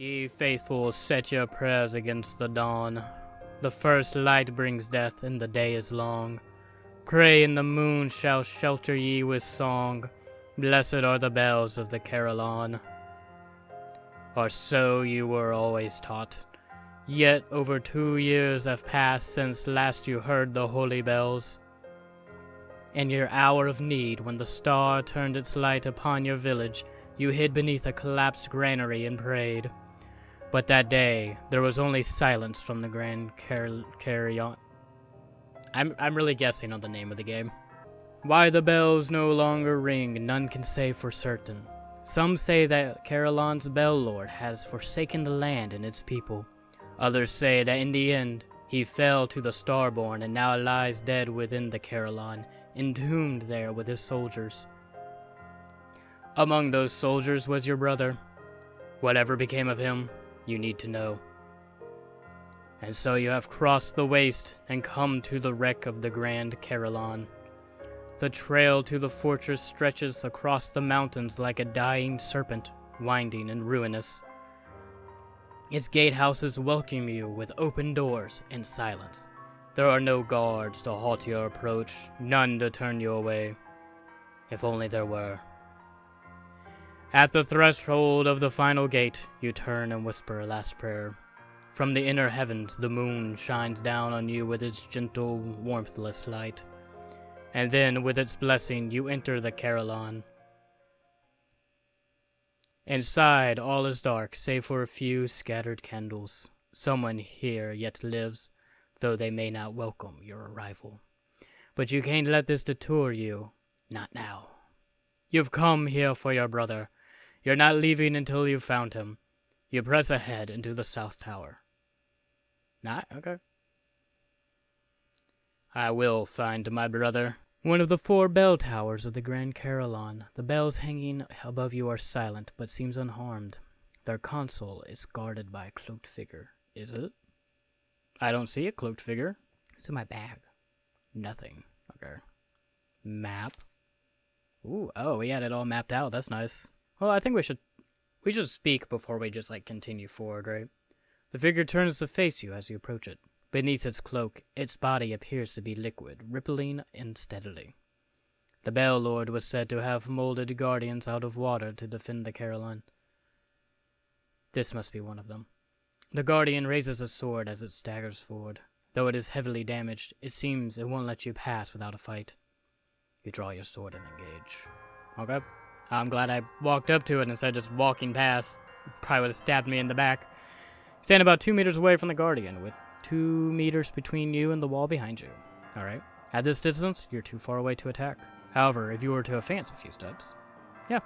Ye faithful, set your prayers against the dawn. The first light brings death, and the day is long. Pray, and the moon shall shelter ye with song. Blessed are the bells of the Carillon. Or so you were always taught. Yet over 2 years have passed since last you heard the holy bells. In your hour of need, when the star turned its light upon your village, you hid beneath a collapsed granary and prayed. But that day, there was only silence from the Grand Carillon. I'm really guessing on the name of the game. Why the bells no longer ring, none can say for certain. Some say that Carillon's bell lord has forsaken the land and its people. Others say that in the end, he fell to the Starborn and now lies dead within the Carillon, entombed there with his soldiers. Among those soldiers was your brother. Whatever became of him, you need to know. And so you have crossed the waste and come to the wreck of the Grand Carillon. The trail to the fortress stretches across the mountains like a dying serpent, winding and ruinous. Its gatehouses welcome you with open doors and silence. There are no guards to halt your approach, none to turn you away. If only there were. At the threshold of the final gate, you turn and whisper a last prayer. From the inner heavens, the moon shines down on you with its gentle, warmthless light. And then, with its blessing, you enter the Carillon. Inside, all is dark, save for a few scattered candles. Someone here yet lives, though they may not welcome your arrival. But you can't let this detour you. Not now. You've come here for your brother. You're not leaving until you've found him. You press ahead into the South Tower. Not? Okay. I will find my brother. One of the 4 bell towers of the Grand Carillon. The bells hanging above you are silent, but seems unharmed. Their console is guarded by a cloaked figure. Is it? I don't see a cloaked figure. It's in my bag. Nothing. Okay. Map. Ooh, oh, we had it all mapped out. That's nice. Well, I think we should speak before we just, continue forward, right? The figure turns to face you as you approach it. Beneath its cloak, its body appears to be liquid, rippling unsteadily. The Bell Lord was said to have molded guardians out of water to defend the Carillon. This must be one of them. The guardian raises a sword as it staggers forward. Though it is heavily damaged, it seems it won't let you pass without a fight. You draw your sword and engage. Okay. I'm glad I walked up to it instead of just walking past. Probably would have stabbed me in the back. Stand about 2 meters away from the guardian, with 2 meters between you and the wall behind you. Alright. At this distance, you're too far away to attack. However, if you were to advance a few steps... Yeah.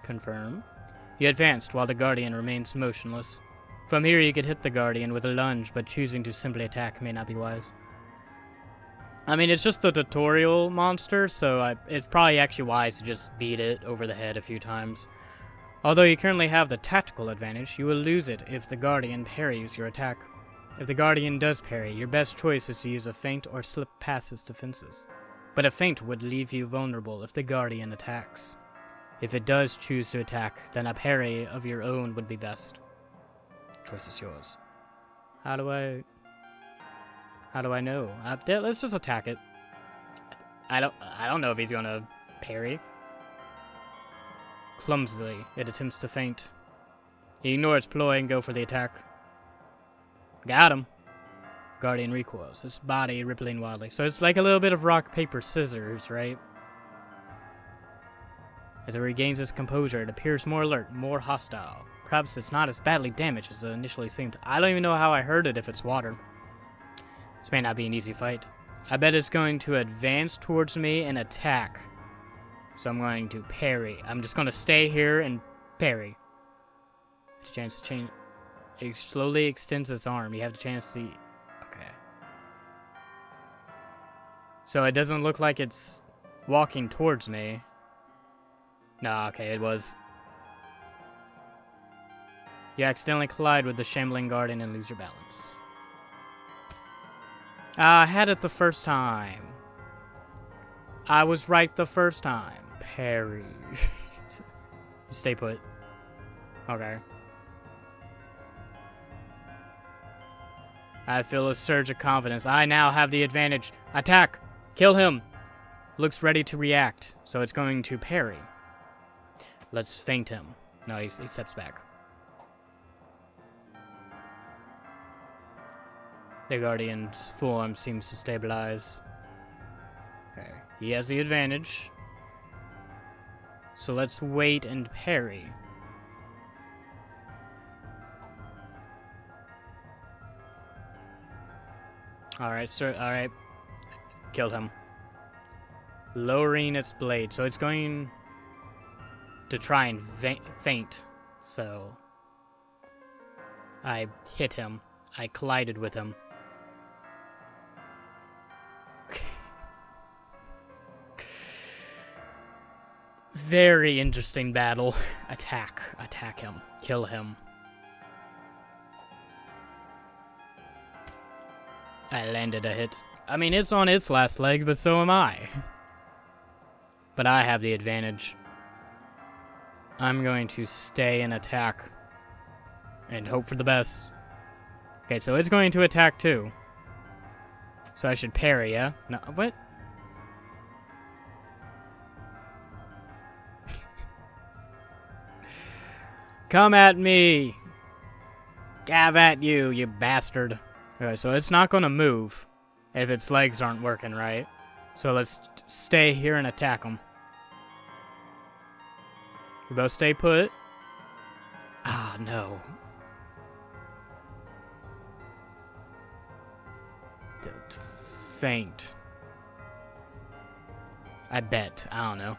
Confirm. You advanced while the guardian remains motionless. From here you could hit the guardian with a lunge, but choosing to simply attack may not be wise. I mean, it's just a tutorial monster, so it's probably actually wise to just beat it over the head a few times. Although you currently have the tactical advantage, you will lose it if the Guardian parries your attack. If the Guardian does parry, your best choice is to use a feint or slip past its defenses. But a feint would leave you vulnerable if the Guardian attacks. If it does choose to attack, then a parry of your own would be best. Choice is yours. How do I know? Let's just attack it. I don't know if he's gonna parry. Clumsily, it attempts to feint. You ignore its ploy and go for the attack. Got him. Guardian recoils, its body rippling wildly. So it's like a little bit of rock, paper, scissors, right? As it regains its composure, it appears more alert, more hostile. Perhaps it's not as badly damaged as it initially seemed. I don't even know how I heard it if it's water. This may not be an easy fight. I bet it's going to advance towards me and attack. So I'm going to parry. I'm just going to stay here and parry. The chance to change. It slowly extends its arm. You have the chance to... Okay. So it doesn't look like it's walking towards me. No, okay, it was. You accidentally collide with the shambling guardian and lose your balance. I had it the first time. I was right the first time. Parry. Stay put. Okay. I feel a surge of confidence. I now have the advantage. Attack! Kill him! Looks ready to react, so it's going to parry. Let's feint him. No, he steps back. The Guardian's form seems to stabilize. Okay, he has the advantage. So let's wait and parry. Alright, sir. Alright. Killed him. Lowering its blade. So it's going to try and feint. So I hit him. I collided with him. Okay. Very interesting battle. Attack. Attack him. Kill him. I landed a hit. I mean, it's on its last leg, but so am I. But I have the advantage. I'm going to stay and attack. And hope for the best. Okay, so it's going to attack too. So I should parry, yeah? No, what? Come at me! Gav at you, you bastard. Okay, so it's not going to move if its legs aren't working right. So let's stay here and attack him. We both stay put. Ah, no. Faint. I bet. I don't know.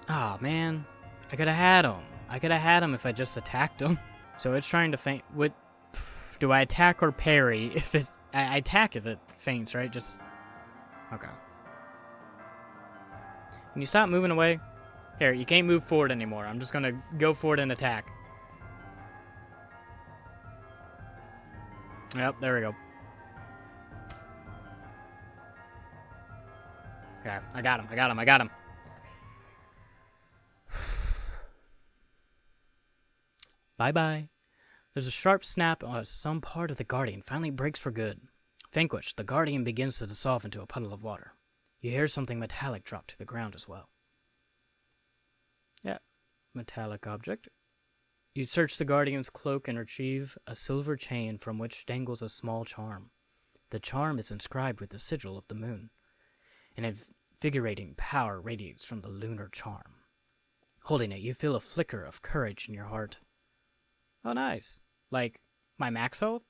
Ah, man. I could have had him. I could have had him if I just attacked him. So it's trying to feint. What? Do I attack or parry? If it, I attack if it feints, right? Just okay. Can you stop moving away? Here, you can't move forward anymore. I'm just gonna go forward and attack. Yep, there we go. Okay, I got him. I got him. I got him. Bye-bye. There's a sharp snap as some part of the Guardian finally breaks for good. Vanquished, the Guardian begins to dissolve into a puddle of water. You hear something metallic drop to the ground as well. Yeah, metallic object. You search the Guardian's cloak and retrieve a silver chain from which dangles a small charm. The charm is inscribed with the sigil of the moon. An invigorating power radiates from the lunar charm. Holding it, you feel a flicker of courage in your heart. Oh, nice. Like, my max health?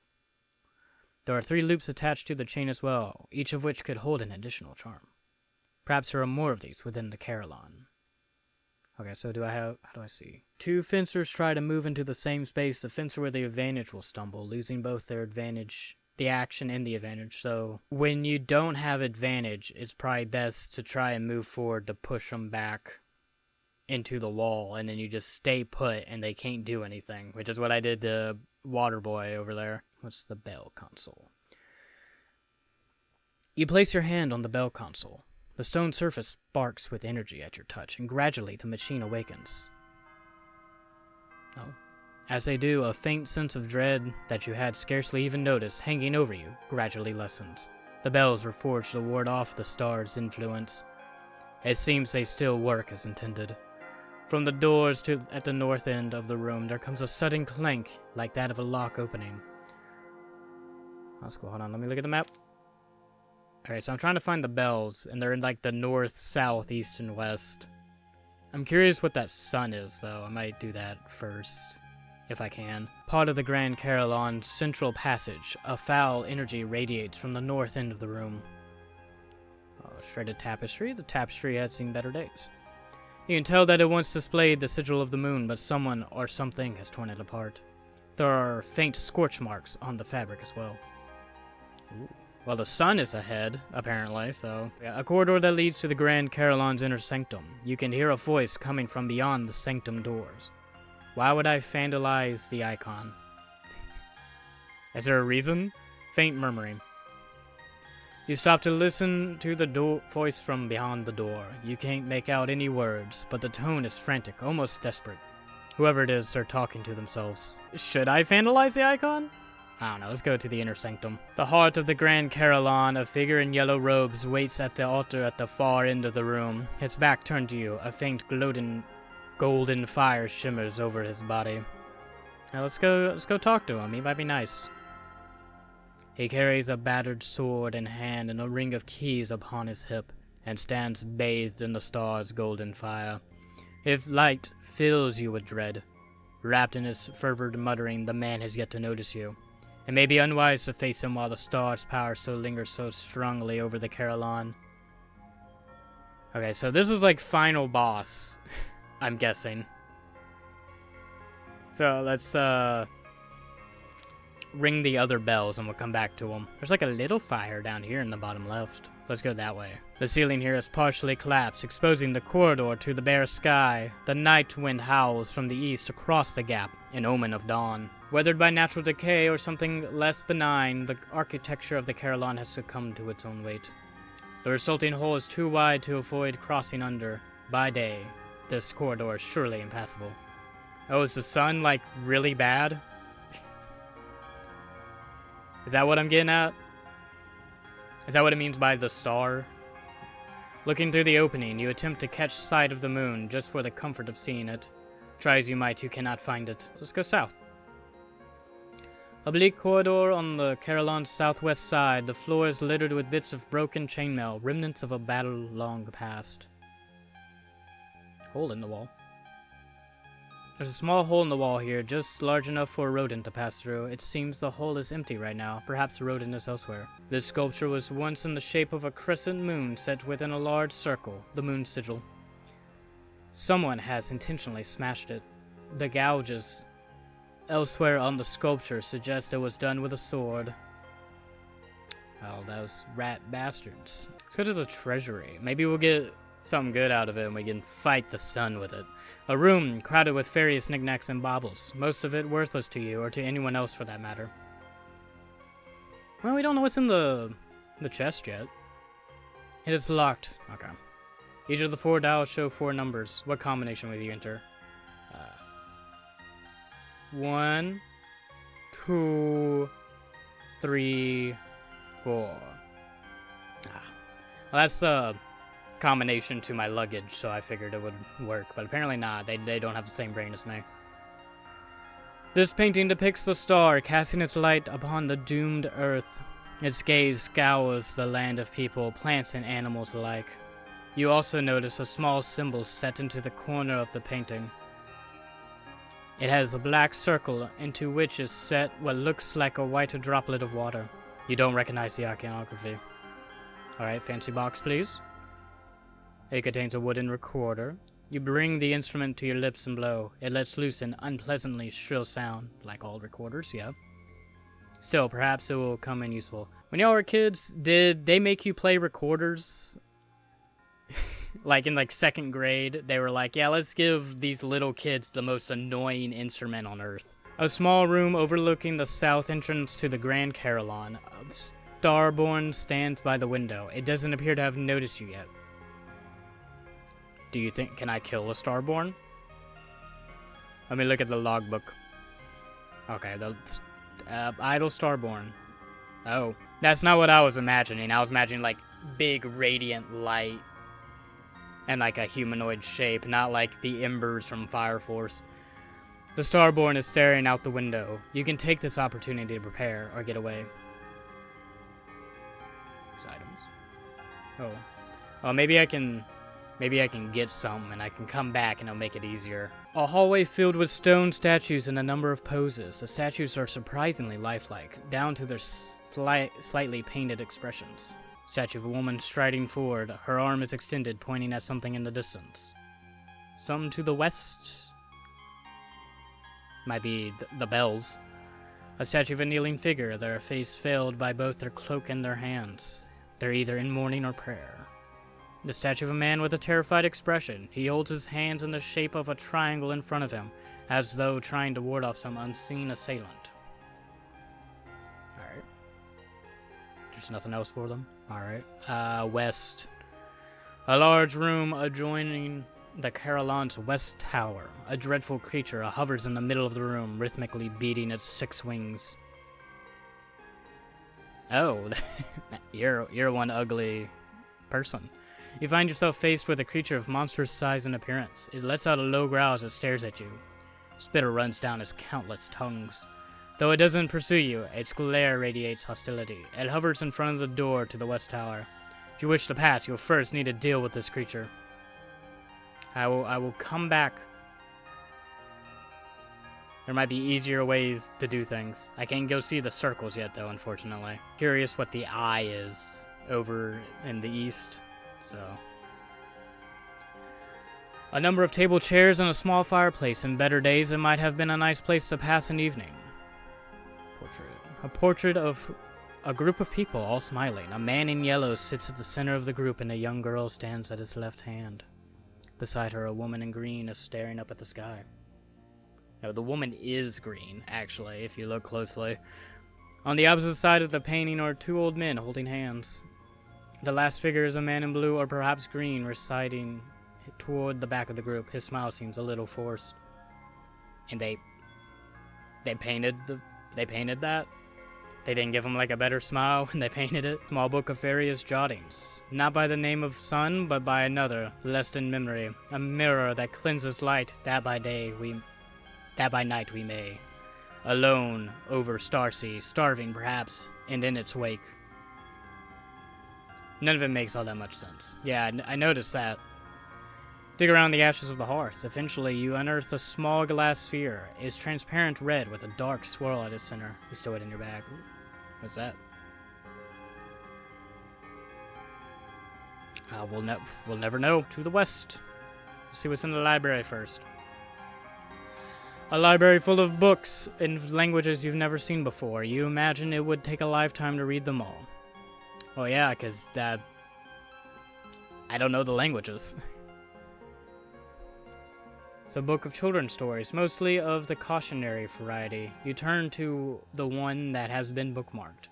There are 3 loops attached to the chain as well, each of which could hold an additional charm. Perhaps there are more of these within the Carillon. Okay, so how do I see? 2 fencers try to move into the same space. The fencer with the advantage will stumble, losing both their advantage, the action and the advantage. So when you don't have advantage, it's probably best to try and move forward to push them back into the wall, and then you just stay put and they can't do anything, which is what I did to Waterboy over there. What's the bell console? You place your hand on the bell console. The stone surface sparks with energy at your touch, and gradually the machine awakens. Oh. As they do, a faint sense of dread that you had scarcely even noticed hanging over you gradually lessens. The bells were forged to ward off the star's influence. It seems they still work as intended. From the doors at the north end of the room, there comes a sudden clank, like that of a lock opening. Let's go, hold on, let me look at the map. Alright, so I'm trying to find the bells, and they're in like the north, south, east, and west. I'm curious what that sun is, though. I might do that first, if I can. Part of the Grand Carillon's central passage, a foul energy radiates from the north end of the room. Oh, shredded tapestry. The tapestry had seen better days. You can tell that it once displayed the sigil of the moon, but someone or something has torn it apart. There are faint scorch marks on the fabric as well. Ooh. Well, the sun is ahead, apparently, so... Yeah, a corridor that leads to the Grand Carillon's inner sanctum. You can hear a voice coming from beyond the sanctum doors. Why would I vandalize the icon? Is there a reason? Faint murmuring. You stop to listen to the voice from beyond the door. You can't make out any words, but the tone is frantic, almost desperate. Whoever it is, they're talking to themselves. Should I vandalize the icon? I don't know, let's go to the inner sanctum. The heart of the Grand Carillon, a figure in yellow robes, waits at the altar at the far end of the room. Its back turned to you, a faint golden fire shimmers over his body. Now let's go talk to him, he might be nice. He carries a battered sword in hand and a ring of keys upon his hip, and stands bathed in the star's golden fire. If light fills you with dread, wrapped in his fervent muttering, the man has yet to notice you. It may be unwise to face him while the star's power still lingers so strongly over the Carillon. Okay, so this is like final boss, I'm guessing. So let's ring the other bells and we'll come back to them. There's like a little fire down here in the bottom left. Let's go that way. The ceiling here is partially collapsed, exposing the corridor to the bare sky. The night wind howls from the east across the gap, an omen of dawn. Weathered by natural decay or something less benign, the architecture of the Carillon has succumbed to its own weight. The resulting hole is too wide to avoid crossing under. By day, this corridor is surely impassable. Oh, is the sun, like, really bad? Is that what I'm getting at? Is that what it means by the star? Looking through the opening, you attempt to catch sight of the moon just for the comfort of seeing it. Try as you might, you cannot find it. Let's go south. A bleak corridor on the Carillon's southwest side. The floor is littered with bits of broken chainmail, remnants of a battle long past. Hole in the wall. There's a small hole in the wall here, just large enough for a rodent to pass through. It seems the hole is empty right now. Perhaps the rodent is elsewhere. This sculpture was once in the shape of a crescent moon set within a large circle, the moon sigil. Someone has intentionally smashed it. The gouges elsewhere on the sculpture suggest it was done with a sword. Oh, those rat bastards. Let's go to the treasury. Maybe we'll get something good out of it and we can fight the sun with it. A room crowded with various knickknacks and baubles, most of it worthless to you or to anyone else for that matter. Well, we don't know what's in the chest yet. It is locked. Okay. Each of the 4 dials show 4 numbers. What combination will you enter? 1, 2, 3, 4. Well, that's the combination to my luggage, so I figured it would work, but apparently not. They don't have the same brain as me. This painting depicts the star casting its light upon the doomed earth. Its gaze scours the land of people, plants, and animals alike. You also notice a small symbol set into the corner of the painting. It has a black circle into which is set what looks like a white droplet of water. You don't recognize the iconography. Alright, fancy box, please. It contains a wooden recorder. You bring the instrument to your lips and blow. It lets loose an unpleasantly shrill sound, like all recorders, yeah. Still, perhaps it will come in useful. When y'all were kids, did they make you play recorders? Like in like 2nd grade, they were like, yeah, let's give these little kids the most annoying instrument on earth. A small room overlooking the south entrance to the Grand Carillon. Starborn stands by the window. It doesn't appear to have noticed you yet. Do you think, can I kill a Starborn? Let me look at the logbook. Okay, the idle Starborn. Oh, that's not what I was imagining. I was imagining like big radiant light and like a humanoid shape, not like the embers from Fire Force. The Starborn is staring out the window. You can take this opportunity to prepare or get away. There's items. Oh, maybe I can get some and I can come back and it'll make it easier. A hallway filled with stone statues in a number of poses. The statues are surprisingly lifelike, down to their slightly painted expressions. Statue of a woman striding forward. Her arm is extended, pointing at something in the distance. Some to the west. Might be the bells. A statue of a kneeling figure, their face veiled by both their cloak and their hands. They're either in mourning or prayer. The statue of a man with a terrified expression. He holds his hands in the shape of a triangle in front of him, as though trying to ward off some unseen assailant. Alright. There's nothing else for them? Alright. West. A large room adjoining the Carillon's west tower. A dreadful creature hovers in the middle of the room, rhythmically beating its 6 wings. Oh, you're one ugly person. You find yourself faced with a creature of monstrous size and appearance. It lets out a low growl as it stares at you. Spitter runs down its countless tongues. Though it doesn't pursue you, its glare radiates hostility. It hovers in front of the door to the west tower. If you wish to pass, you'll first need to deal with this creature. I will come back. There might be easier ways to do things. I can't go see the circles yet, though, unfortunately. Curious what the eye is over in the east, so. A number of table chairs and a small fireplace. In better days, it might have been a nice place to pass an evening. Portrait. A portrait of a group of people, all smiling. A man in yellow sits at the center of the group, and a young girl stands at his left hand. Beside her, a woman in green is staring up at the sky. No, the woman is green, actually, if you look closely. On the opposite side of the painting are 2 old men holding hands. The last figure is a man in blue or perhaps green, reciting toward the back of the group. His smile seems a little forced. And they painted that? They didn't give him like a better smile when they painted it. Small book of various jottings. Not by the name of sun, but by another, lest in memory. A mirror that cleanses light, that by night we may. Alone, over Starsea, starving perhaps, and in its wake. None of it makes all that much sense. Yeah, I noticed that. Dig around the ashes of the hearth. Eventually, you unearth a small glass sphere. It's transparent red with a dark swirl at its center. You stow it in your bag. Ooh, what's that? We'll never know. To the west. Let's see what's in the library first. A library full of books in languages you've never seen before. You imagine it would take a lifetime to read them all. Well, yeah, because I don't know the languages. It's a book of children's stories, mostly of the cautionary variety. You turn to the one that has been bookmarked.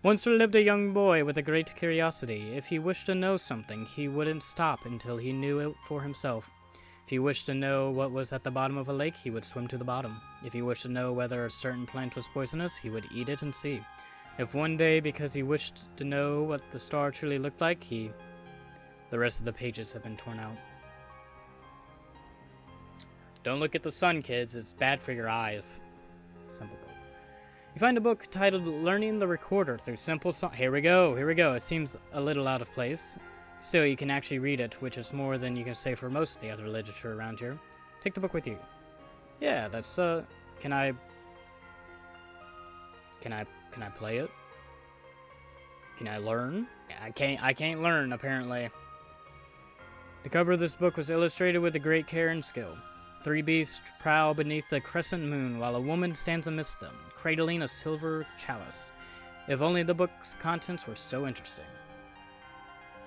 Once there lived a young boy with a great curiosity. If he wished to know something, he wouldn't stop until he knew it for himself. If he wished to know what was at the bottom of a lake, he would swim to the bottom. If he wished to know whether a certain plant was poisonous, he would eat it and see. If one day, because he wished to know what the star truly looked like, the rest of the pages have been torn out. Don't look at the sun, kids. It's bad for your eyes. Simple book. You find a book titled Learning the Recorder Through Simple Song. Here we go. It seems a little out of place. Still, you can actually read it, which is more than you can say for most of the other literature around here. Take the book with you. Yeah, that's, can I play it? Can I learn? I can't learn, apparently. The cover of this book was illustrated with a great care and skill. 3 beasts prowl beneath the crescent moon, while a woman stands amidst them, cradling a silver chalice. If only the book's contents were so interesting.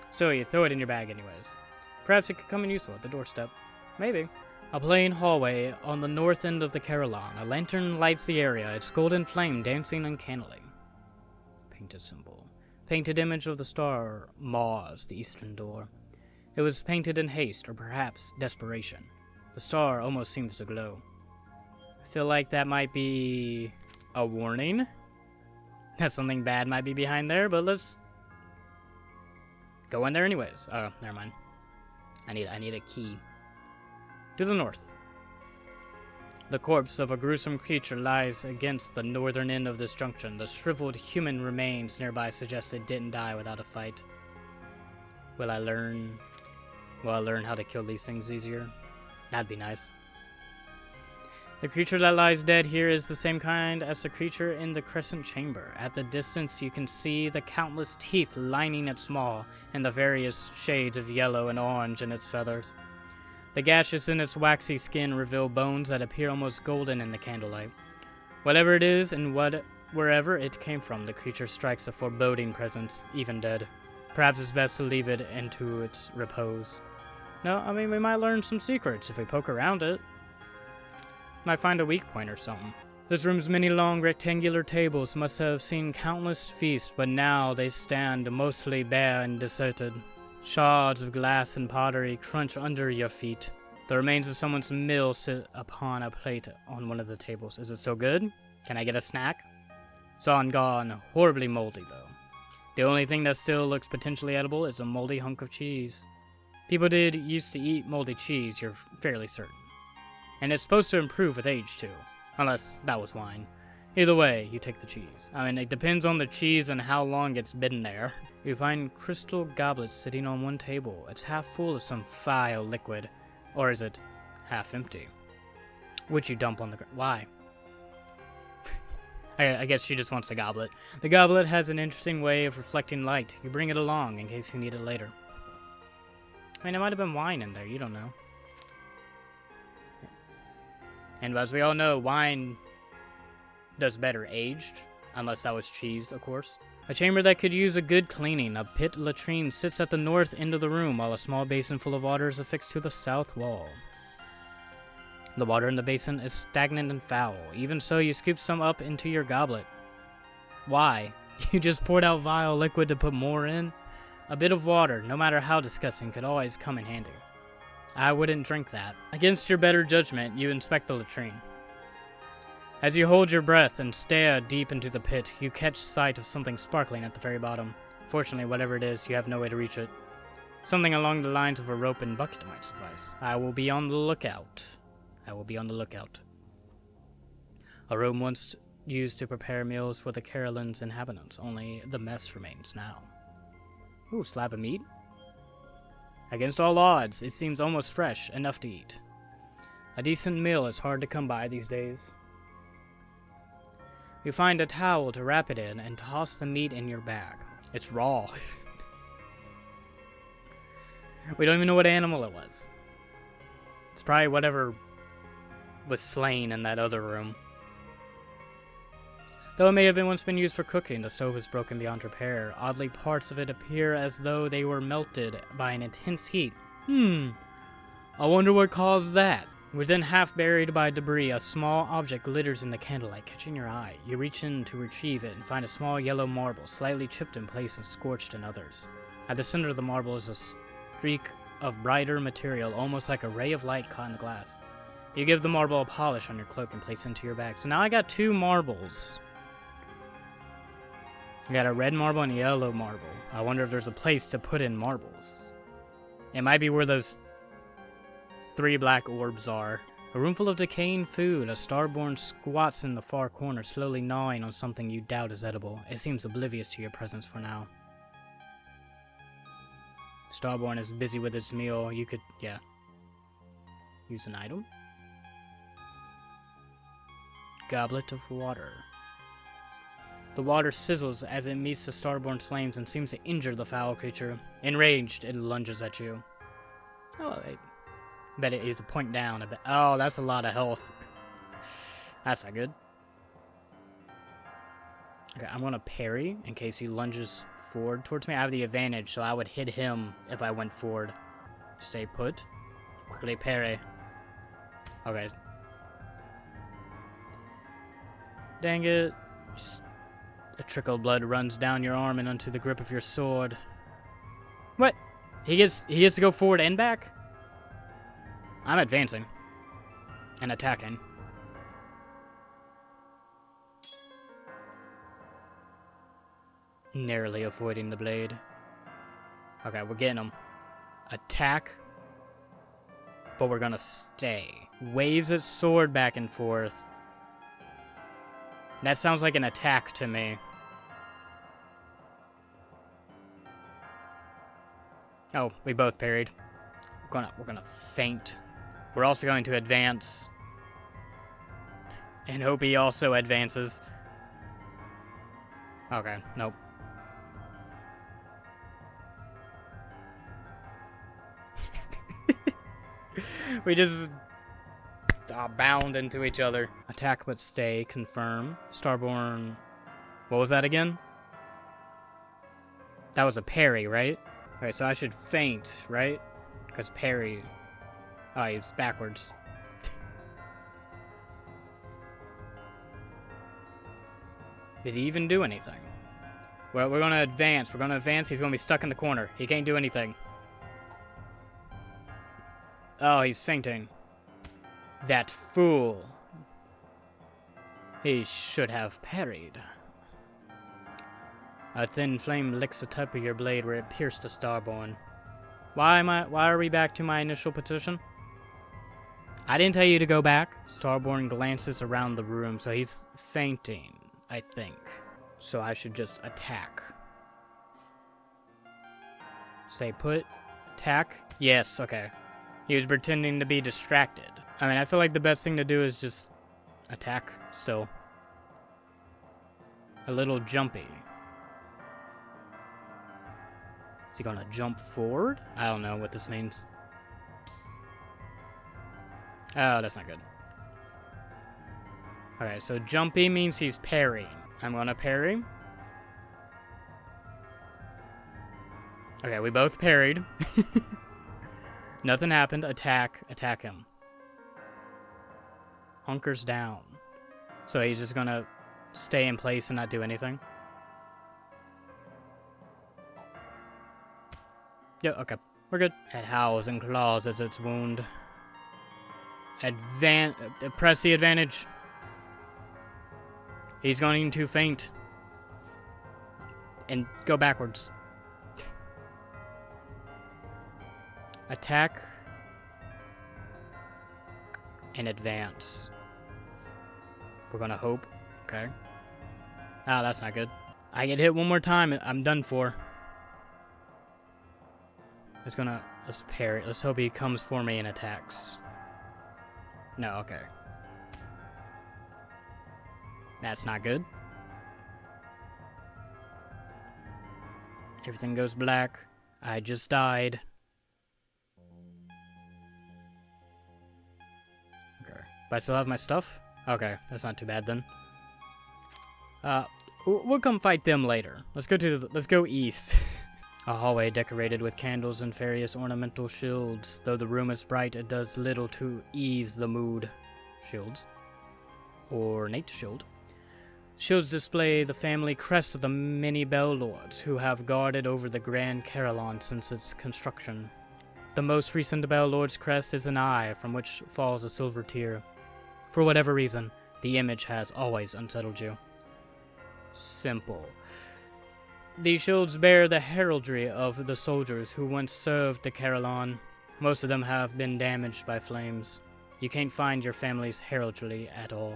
So you throw it in your bag anyways. Perhaps it could come in useful at the doorstep. Maybe. A plain hallway on the north end of the Carillon. A lantern lights the area, its golden flame dancing uncannily. Painted symbol. Painted image of the star maws the eastern door. It was painted in haste, or perhaps desperation. The star almost seems to glow. I feel like that might be a warning that something bad might be behind there, but let's go in there anyways. Oh, never mind. I need a key. To the north. The corpse of a gruesome creature lies against the northern end of this junction. The shriveled human remains nearby suggest it didn't die without a fight. Will I learn how to kill these things easier? That'd be nice. The creature that lies dead here is the same kind as the creature in the crescent chamber. At the distance you can see the countless teeth lining its maw and the various shades of yellow and orange in its feathers. The gashes in its waxy skin reveal bones that appear almost golden in the candlelight. Whatever it is and wherever it came from, the creature strikes a foreboding presence, even dead. Perhaps it's best to leave it into its repose. No, I mean, we might learn some secrets if we poke around it. Might find a weak point or something. This room's many long rectangular tables must have seen countless feasts, but now they stand mostly bare and deserted. Shards of glass and pottery crunch under your feet. The remains of someone's meal sit upon a plate on one of the tables. Is it so good? Can I get a snack? It's all gone. Horribly moldy, though. The only thing that still looks potentially edible is a moldy hunk of cheese. People did used to eat moldy cheese, you're fairly certain. And it's supposed to improve with age, too. Unless that was wine. Either way, you take the cheese. I mean, it depends on the cheese and how long it's been there. You find crystal goblets sitting on one table. It's half full of some foul liquid. Or is it half empty? Which you dump on the ground. Why? I guess she just wants a goblet. The goblet has an interesting way of reflecting light. You bring it along in case you need it later. I mean, it might have been wine in there. You don't know. And as we all know, wine does better aged. Unless that was cheese, of course. A chamber that could use a good cleaning. A pit latrine sits at the north end of the room, while a small basin full of water is affixed to the south wall. The water in the basin is stagnant and foul. Even so, you scoop some up into your goblet. Why? You just poured out vile liquid to put more in? A bit of water, no matter how disgusting, could always come in handy. I wouldn't drink that. Against your better judgment, you inspect the latrine. As you hold your breath and stare deep into the pit, you catch sight of something sparkling at the very bottom. Fortunately, whatever it is, you have no way to reach it. Something along the lines of a rope and bucket might suffice. I will be on the lookout. I will be on the lookout. A room once used to prepare meals for the Carillon's inhabitants, only the mess remains now. Ooh, slab of meat? Against all odds, it seems almost fresh, enough to eat. A decent meal is hard to come by these days. You find a towel to wrap it in and toss the meat in your bag. It's raw. We don't even know what animal it was. It's probably whatever was slain in that other room. Though it may have been once been used for cooking, the stove is broken beyond repair. Oddly, parts of it appear as though they were melted by an intense heat. I wonder what caused that. Within, half buried by debris, a small object glitters in the candlelight, catching your eye. You reach in to retrieve it and find a small yellow marble, slightly chipped in place and scorched in others. At the center of the marble is a streak of brighter material, almost like a ray of light caught in the glass. You give the marble a polish on your cloak and place it into your bag. So now I got 2 marbles. I got a red marble and a yellow marble. I wonder if there's a place to put in marbles. It might be where those 3 black orbs are. A room full of decaying food. A starborn squats in the far corner, slowly gnawing on something you doubt is edible. It seems oblivious to your presence for now. Starborn is busy with its meal. You could, use an item. Goblet of water. The water sizzles as it meets the starborn's flames and seems to injure the foul creature. Enraged, it lunges at you. Oh, I bet it is a point down. Oh, that's a lot of health. That's not good. Okay, I'm gonna parry in case he lunges forward towards me. I have the advantage, so I would hit him if I went forward. Stay put. Quickly parry. Okay. Dang it. A trickle of blood runs down your arm and onto the grip of your sword. What? He gets to go forward and back? I'm advancing. And attacking. Narrowly avoiding the blade. Okay, we're getting him. Attack. But we're gonna stay. Waves its sword back and forth. That sounds like an attack to me. Oh, we both parried. We're gonna feint. We're also going to advance. And hope he also advances. Okay, nope. We just bound into each other. Attack but stay, confirm. Starborn. What was that again? That was a parry, right? Alright, so I should feint, right? Because parry. Oh, it's backwards. Did he even do anything? Well, we're gonna advance. We're gonna advance. He's gonna be stuck in the corner. He can't do anything. Oh, he's fainting. That fool. He should have parried. A thin flame licks the tip of your blade where it pierced the starborn. Why are we back to my initial position? I didn't tell you to go back. Starborn glances around the room, so he's fainting, I think. So I should just attack. Stay put. Attack. Yes, okay. He was pretending to be distracted. I mean, I feel like the best thing to do is just attack still. A little jumpy. Is he gonna jump forward? I don't know what this means. Oh, that's not good. Okay, so jumpy means he's parrying. I'm gonna parry. Okay, we both parried. Nothing happened. Attack. Attack him. Hunkers down. So he's just gonna stay in place and not do anything? Yeah, okay. We're good. It howls and claws as its wound. Press the advantage. He's going to faint. And go backwards. Attack. And advance. We're gonna hope. Okay. Ah, that's not good. I get hit one more time, I'm done for. Let's parry. Let's hope he comes for me and attacks. No, okay. That's not good. Everything goes black. I just died. Okay. But I still have my stuff? Okay, that's not too bad then. We'll come fight them later. Let's go east. A hallway decorated with candles and various ornamental shields. Though the room is bright, it does little to ease the mood. Shields. Ornate shield. Shields display the family crest of the many Bell Lords who have guarded over the Grand Carillon since its construction. The most recent Bell Lord's crest is an eye from which falls a silver tear. For whatever reason, the image has always unsettled you. Simple. These shields bear the heraldry of the soldiers who once served the Carillon. Most of them have been damaged by flames. You can't find your family's heraldry at all.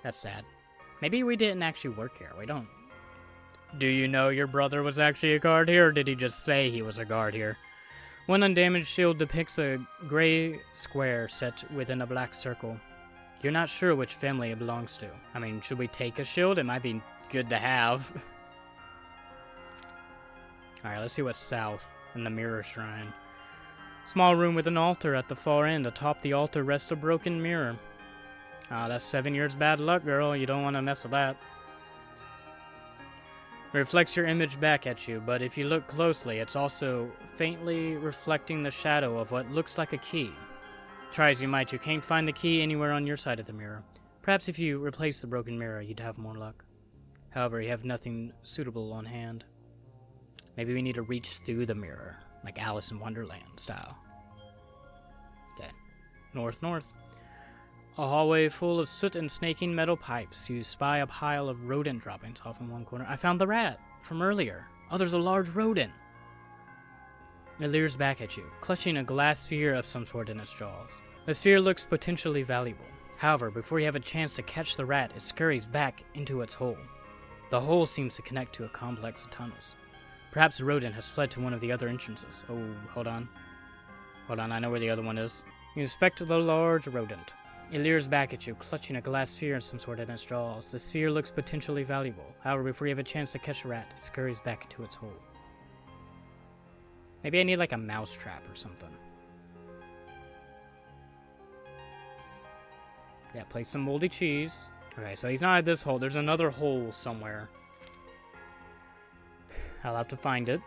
That's sad. Maybe we didn't actually work here. We don't. Do you know your brother was actually a guard here, or did he just say he was a guard here? One undamaged shield depicts a gray square set within a black circle. You're not sure which family it belongs to. I mean, should we take a shield? It might be good to have. Alright, let's see what's south in the Mirror Shrine. Small room with an altar at the far end. Atop the altar rests a broken mirror. Ah, that's 7 years bad luck, girl. You don't want to mess with that. It reflects your image back at you, but if you look closely, it's also faintly reflecting the shadow of what looks like a key. Try as you might, you can't find the key anywhere on your side of the mirror. Perhaps if you replace the broken mirror, you'd have more luck. However, you have nothing suitable on hand. Maybe we need to reach through the mirror, like Alice in Wonderland style. Okay. North. A hallway full of soot and snaking metal pipes. You spy a pile of rodent droppings off in one corner. I found the rat from earlier. Oh, there's a large rodent. It leers back at you, clutching a glass sphere of some sort in its jaws. The sphere looks potentially valuable. However, before you have a chance to catch the rat, it scurries back into its hole. The hole seems to connect to a complex of tunnels. Perhaps the rodent has fled to one of the other entrances. Oh, hold on. I know where the other one is. You inspect the large rodent. It leers back at you, clutching a glass sphere of some sort in its jaws. The sphere looks potentially valuable. However, before you have a chance to catch the rat, it scurries back into its hole. Maybe I need like a mouse trap or something. Yeah, place some moldy cheese. Okay, so he's not at this hole. There's another hole somewhere. I'll have to find it.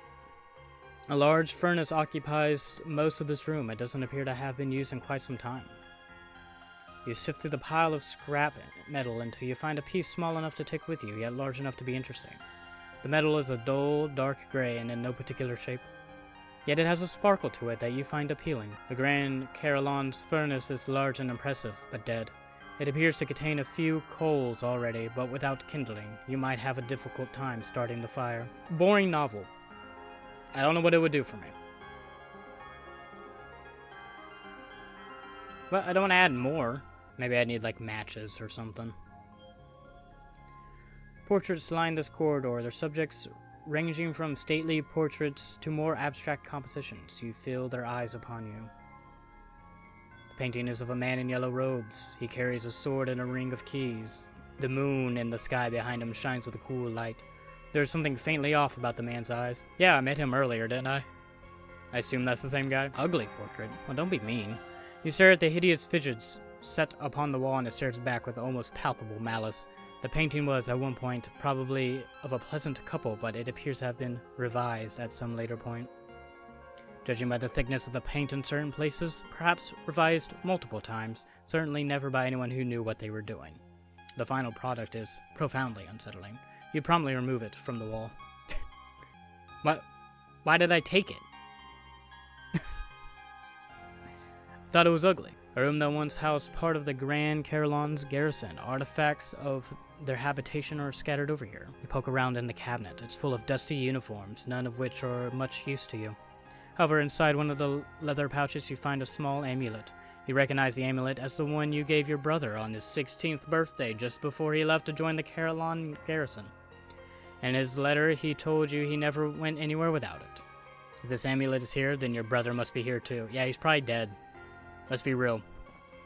A large furnace occupies most of this room. It doesn't appear to have been used in quite some time. You sift through the pile of scrap metal until you find a piece small enough to take with you, yet large enough to be interesting. The metal is a dull, dark gray and in no particular shape. yet it has a sparkle to it that you find appealing. The Grand Carillon's furnace is large and impressive, but dead. It appears to contain a few coals already, but without kindling, you might have a difficult time starting the fire. Boring novel. I don't know what it would do for me. But I don't want to add more. Maybe I need, like, matches or something. Portraits line this corridor, their subjects ranging from stately portraits to more abstract compositions. You feel their eyes upon you. The painting is of a man in yellow robes. He carries a sword and a ring of keys. The moon in the sky behind him shines with a cool light. There is something faintly off about the man's eyes. Yeah, I met him earlier, didn't I? I assume that's the same guy. Ugly portrait. Well, don't be mean. You stare at the hideous fidgets set upon the wall and it stares back with almost palpable malice. The painting was, at one point, probably of a pleasant couple, but it appears to have been revised at some later point. Judging by the thickness of the paint in certain places, perhaps revised multiple times, certainly never by anyone who knew what they were doing. The final product is profoundly unsettling. You promptly remove it from the wall. What? Why did I take it? Thought it was ugly. A room that once housed part of the Grand Carillon's garrison. Artifacts of their habitation are scattered over here. You poke around in the cabinet. It's full of dusty uniforms, none of which are much use to you. However, inside one of the leather pouches you find a small amulet. You recognize the amulet as the one you gave your brother on his 16th birthday just before he left to join the Carillon garrison. In his letter, he told you he never went anywhere without it. If this amulet is here, then your brother must be here too. Yeah, he's probably dead. Let's be real.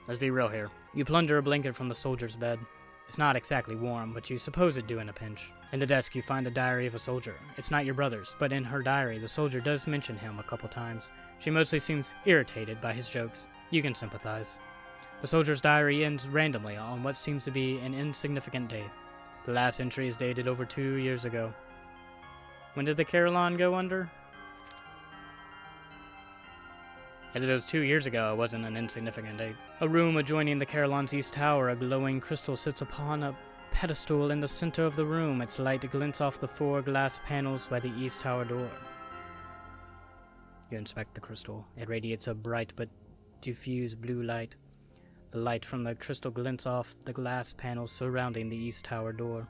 Let's be real here. You plunder a blanket from the soldier's bed. It's not exactly warm, but you suppose it'd do in a pinch. In the desk, you find the diary of a soldier. It's not your brother's, but in her diary, the soldier does mention him a couple times. She mostly seems irritated by his jokes. You can sympathize. The soldier's diary ends randomly on what seems to be an insignificant date. The last entry is dated over 2 years ago. When did the Carillon go under? If it was 2 years ago, it wasn't an insignificant date. A room adjoining the Carillon's east tower, a glowing crystal sits upon a pedestal in the center of the room. Its light glints off the 4 glass panels by the east tower door. You inspect the crystal. It radiates a bright but diffuse blue light. The light from the crystal glints off the glass panels surrounding the east tower door.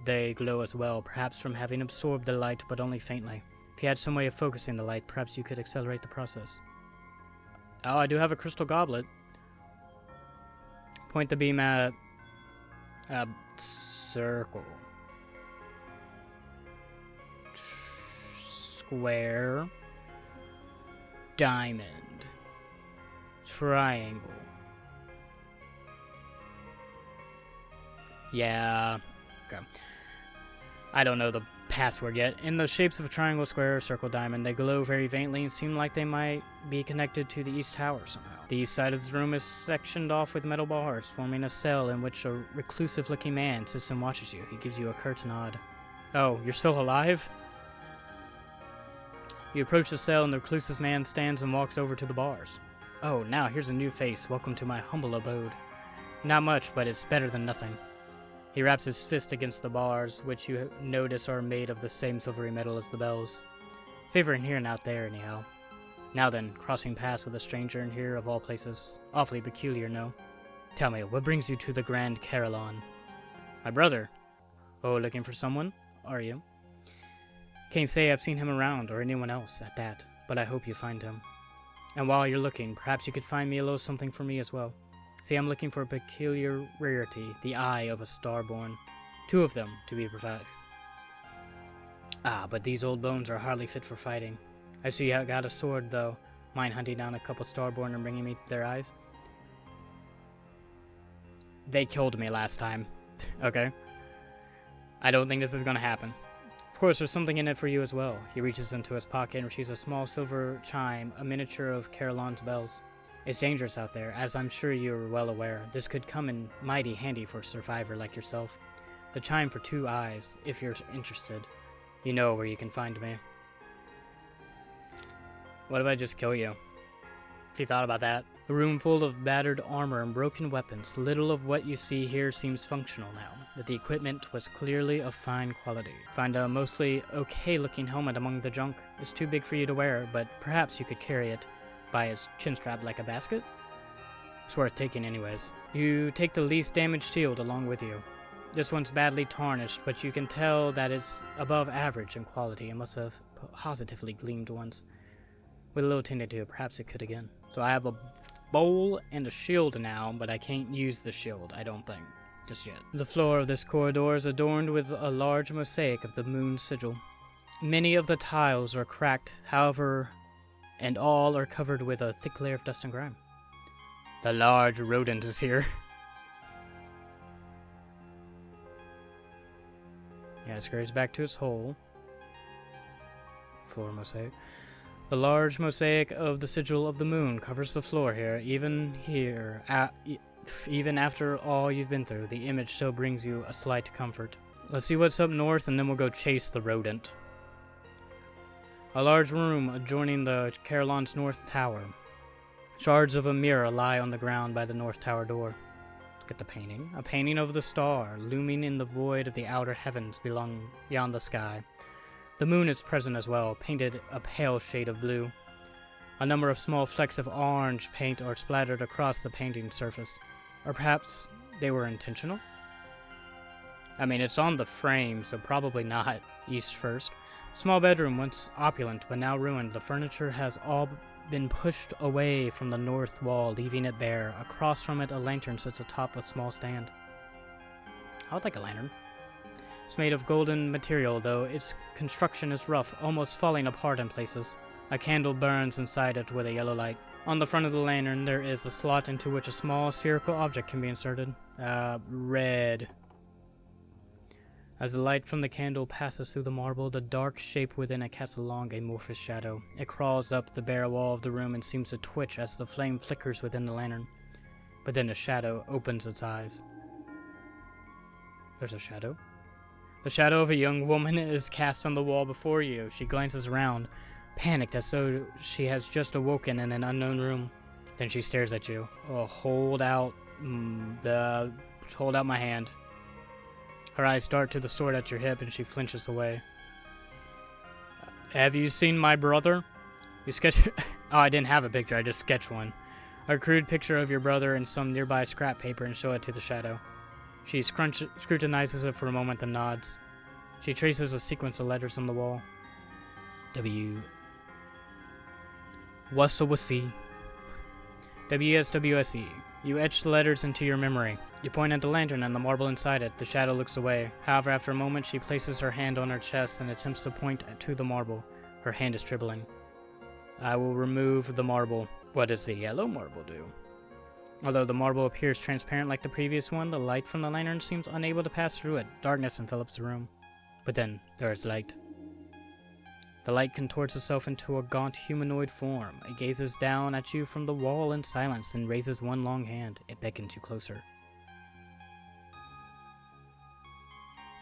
They glow as well, perhaps from having absorbed the light, but only faintly. If you had some way of focusing the light, perhaps you could accelerate the process. Oh, I do have a crystal goblet. Point the beam at a circle. Square. Diamond. Triangle. Yeah. Okay. I don't know the password yet. In the shapes of a triangle, square, or circle, diamond, they glow very faintly and seem like they might be connected to the east tower somehow. The east side of the room is sectioned off with metal bars, forming a cell in which a reclusive-looking man sits and watches you. He gives you a curt nod. Oh, you're still alive? You approach the cell and the reclusive man stands and walks over to the bars. Oh, now here's a new face. Welcome to my humble abode. Not much, but it's better than nothing. He wraps his fist against the bars, which you notice are made of the same silvery metal as the bells. Safer in here than out there, anyhow. Now then, crossing paths with a stranger in here of all places. Awfully peculiar, no? Tell me, what brings you to the Grand Carillon? My brother. Oh, looking for someone? Are you? Can't say I've seen him around, or anyone else, at that, but I hope you find him. And while you're looking, perhaps you could find me a little something for me as well. See, I'm looking for a peculiar rarity, the eye of a starborn. 2 of them, to be precise. Ah, but these old bones are hardly fit for fighting. I see you got a sword, though. Mind hunting down a couple starborn and bringing me their eyes? They killed me last time. Okay. I don't think this is gonna happen. Of course, there's something in it for you as well. He reaches into his pocket and retrieves a small silver chime, a miniature of Carillon's bells. It's dangerous out there, as I'm sure you're well aware. This could come in mighty handy for a survivor like yourself. The chime for 2 eyes, if you're interested. You know where you can find me. What if I just kill you? If you thought about that. A room full of battered armor and broken weapons. Little of what you see here seems functional now, but the equipment was clearly of fine quality. Find a mostly okay-looking helmet among the junk. It's too big for you to wear, but perhaps you could carry it by its chin strap like a basket? It's worth taking anyways. You take the least damaged shield along with you. This one's badly tarnished, but you can tell that it's above average in quality and must have positively gleamed once. With a little tinted to it, perhaps it could again. So I have a bowl and a shield now, but I can't use the shield, I don't think, just yet. The floor of this corridor is adorned with a large mosaic of the moon's sigil. Many of the tiles are cracked, however, and all are covered with a thick layer of dust and grime. The large rodent is here. Yeah, it scurries back to its hole. Floor mosaic. The large mosaic of the sigil of the moon covers the floor here. Even after all you've been through, the image still brings you a slight comfort. Let's see what's up north, and then we'll go chase the rodent. A large room adjoining the Carillon's north tower. Shards of a mirror lie on the ground by the north tower door. Look at the painting. A painting of the star, looming in the void of the outer heavens beyond the sky. The moon is present as well, painted a pale shade of blue. A number of small flecks of orange paint are splattered across the painting surface. Or perhaps they were intentional? I mean, it's on the frame, so probably not. East first. Small bedroom, once opulent, but now ruined. The furniture has all been pushed away from the north wall, leaving it bare. Across from it, a lantern sits atop a small stand. I would like a lantern. It's made of golden material, though its construction is rough, almost falling apart in places. A candle burns inside it with a yellow light. On the front of the lantern, there is a slot into which a small spherical object can be inserted. Red. As the light from the candle passes through the marble, the dark shape within it casts a long, amorphous shadow. It crawls up the bare wall of the room and seems to twitch as the flame flickers within the lantern. But then the shadow opens its eyes. There's a shadow? The shadow of a young woman is cast on the wall before you. She glances around, panicked as though she has just awoken in an unknown room. Then she stares at you. Hold out my hand. Her eyes dart to the sword at your hip, and she flinches away. Have you seen my brother? You sketch... Oh, I didn't have a picture, I just sketched one. A crude picture of your brother and some nearby scrap paper, and show it to the shadow. She scrutinizes it for a moment and nods. She traces a sequence of letters on the wall. W. Wasawasi. WSWSE. You etch the letters into your memory. You point at the lantern and the marble inside it. The shadow looks away. However, after a moment, she places her hand on her chest and attempts to point to the marble. Her hand is trembling. I will remove the marble. What does the yellow marble do? Although the marble appears transparent like the previous one, the light from the lantern seems unable to pass through it. Darkness envelops the room. But then, there is light. The light contorts itself into a gaunt humanoid form. It gazes down at you from the wall in silence and raises one long hand. It beckons you closer.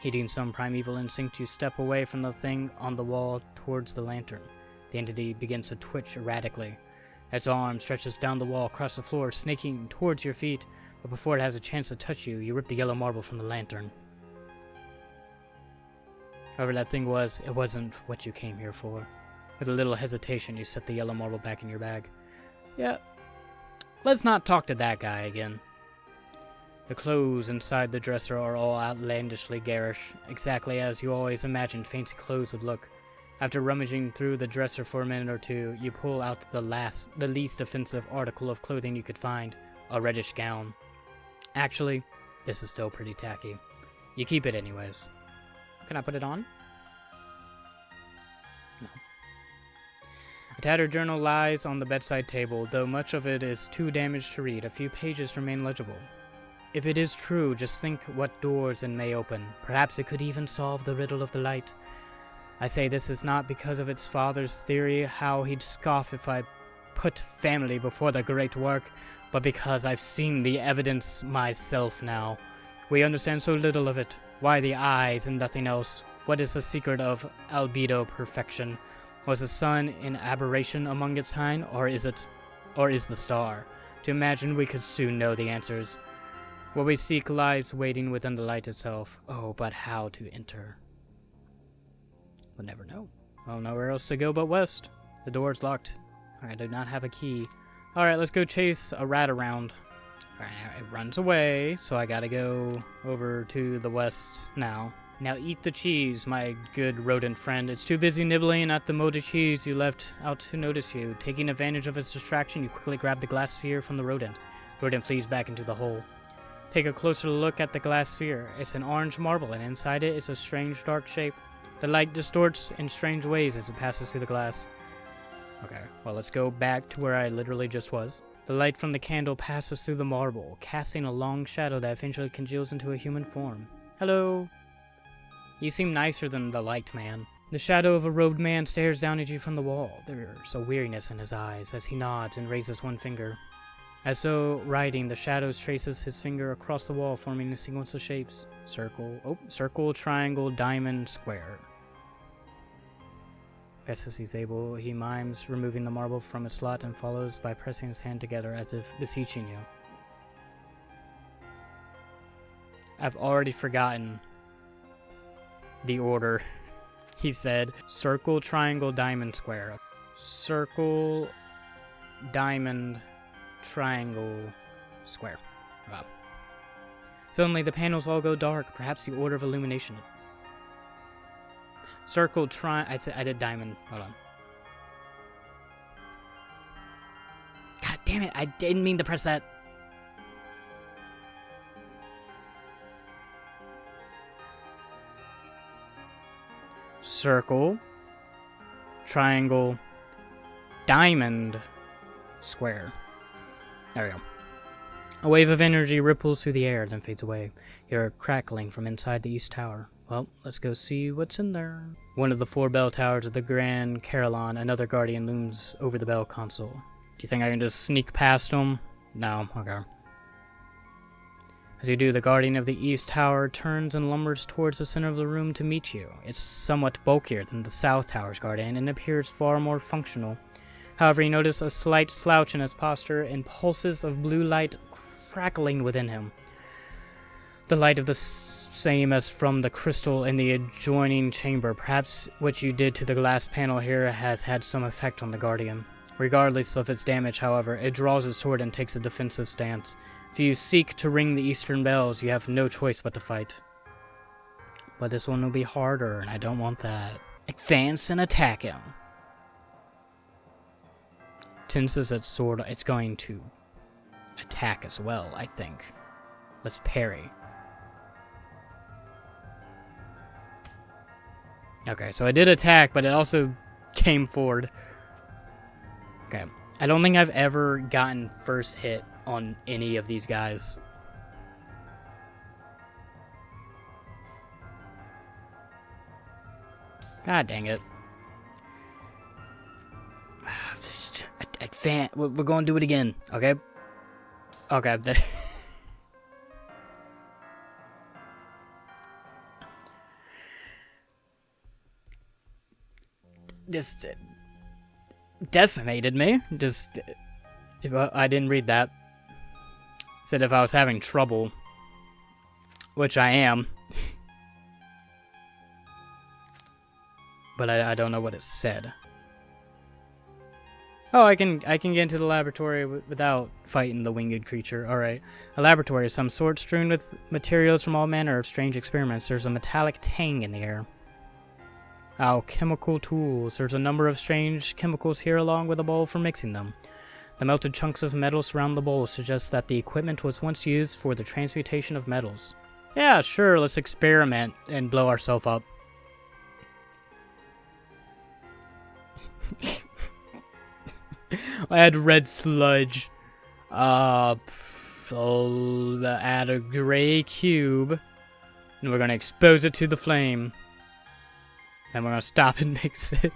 Heeding some primeval instinct, you step away from the thing on the wall towards the lantern. The entity begins to twitch erratically. Its arm stretches down the wall across the floor, snaking towards your feet, but before it has a chance to touch you, you rip the yellow marble from the lantern. Whoever that thing was, it wasn't what you came here for. With a little hesitation, you set the yellow marble back in your bag. Yeah, let's not talk to that guy again. The clothes inside the dresser are all outlandishly garish, exactly as you always imagined fancy clothes would look. After rummaging through the dresser for a minute or two, you pull out the least offensive article of clothing you could find, a reddish gown. Actually, this is still pretty tacky. You keep it anyways. Can I put it on? No. A tattered journal lies on the bedside table, though much of it is too damaged to read. A few pages remain legible. If it is true, just think what doors it may open. Perhaps it could even solve the riddle of the light. I say this is not because of its father's theory, how he'd scoff if I put family before the great work, but because I've seen the evidence myself now. We understand so little of it. Why the eyes and nothing else? What is the secret of albedo perfection? Was the sun an aberration among its kind, or is the star? To imagine we could soon know the answers. What we seek lies waiting within the light itself. Oh, but how to enter? We'll never know. Well, nowhere else to go but west. The door is locked. I do not have a key. Alright, let's go chase a rat around. Alright, it runs away, so I gotta go over to the west now. Now eat the cheese, my good rodent friend. It's too busy nibbling at the molded cheese you left out to notice you. Taking advantage of its distraction, you quickly grab the glass sphere from the rodent. The rodent flees back into the hole. Take a closer look at the glass sphere. It's an orange marble, and inside it is a strange dark shape. The light distorts in strange ways as it passes through the glass. Okay, well, let's go back to where I literally just was. The light from the candle passes through the marble, casting a long shadow that eventually congeals into a human form. Hello. You seem nicer than the light man. The shadow of a robed man stares down at you from the wall. There's a weariness in his eyes as he nods and raises one finger. As though writing, the shadows traces his finger across the wall, forming a sequence of shapes. Circle, triangle, diamond, square. Best as he's able, he mimes removing the marble from its slot and follows by pressing his hand together as if beseeching you. I've already forgotten the order. He said, circle, triangle, diamond, square. Circle, diamond, triangle, square. Wow. Suddenly the panels all go dark, perhaps the order of illumination. Circle, I did diamond. Hold on. God damn it, I didn't mean to press that. Circle, triangle, diamond, square. There we go. A wave of energy ripples through the air, then fades away. You hear a crackling from inside the east tower. Well, let's go see what's in there. One of the 4 bell towers of the Grand Carillon, another guardian looms over the bell console. Do you think I can just sneak past him? No, okay. As you do, the guardian of the east tower turns and lumbers towards the center of the room to meet you. It's somewhat bulkier than the south tower's guardian and appears far more functional. However, you notice a slight slouch in its posture and pulses of blue light crackling within him. The light of the same as from the crystal in the adjoining chamber. Perhaps what you did to the glass panel here has had some effect on the guardian. Regardless of its damage, however, it draws its sword and takes a defensive stance. If you seek to ring the eastern bells, you have no choice but to fight. But this one will be harder, and I don't want that. Advance and attack him. Tenses its sword, it's going to attack as well, I think. Let's parry. Okay, so I did attack, but it also came forward. Okay. I don't think I've ever gotten first hit on any of these guys. God dang it. We're going to do it again, okay? Okay. Just decimated me. I didn't read that. Said if I was having trouble, which I am. But I don't know what it said. Oh, I can get into the laboratory without fighting the winged creature. Alright. A laboratory of some sort, strewn with materials from all manner of strange experiments. There's a metallic tang in the air. Alchemical tools. There's a number of strange chemicals here along with a bowl for mixing them. The melted chunks of metal surround the bowl suggest that the equipment was once used for the transmutation of metals. Yeah, sure, let's experiment and blow ourselves up. I had red sludge. Add a gray cube. And we're gonna expose it to the flame. Then we're gonna stop and mix it.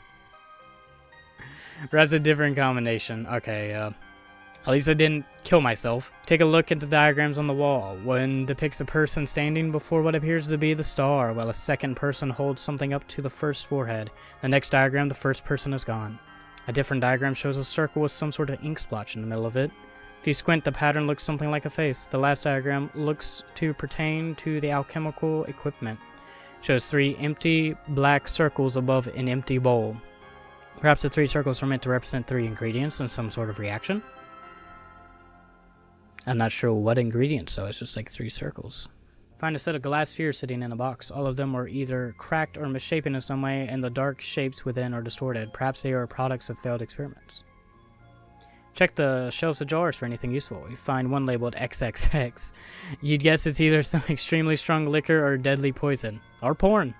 Perhaps a different combination. Okay, at least I didn't kill myself. Take a look at the diagrams on the wall. One depicts a person standing before what appears to be the star, while a second person holds something up to the first forehead. The next diagram, the first person is gone. A different diagram shows a circle with some sort of ink splotch in the middle of it. If you squint, the pattern looks something like a face. The last diagram looks to pertain to the alchemical equipment. It shows 3 empty black circles above an empty bowl. Perhaps the 3 circles are meant to represent 3 ingredients in some sort of reaction. I'm not sure what ingredients, so it's just like 3 circles. Find a set of glass spheres sitting in a box. All of them are either cracked or misshapen in some way, and the dark shapes within are distorted. Perhaps they are products of failed experiments. Check the shelves of jars for anything useful. You find one labeled XXX. You'd guess it's either some extremely strong liquor or deadly poison. Or porn.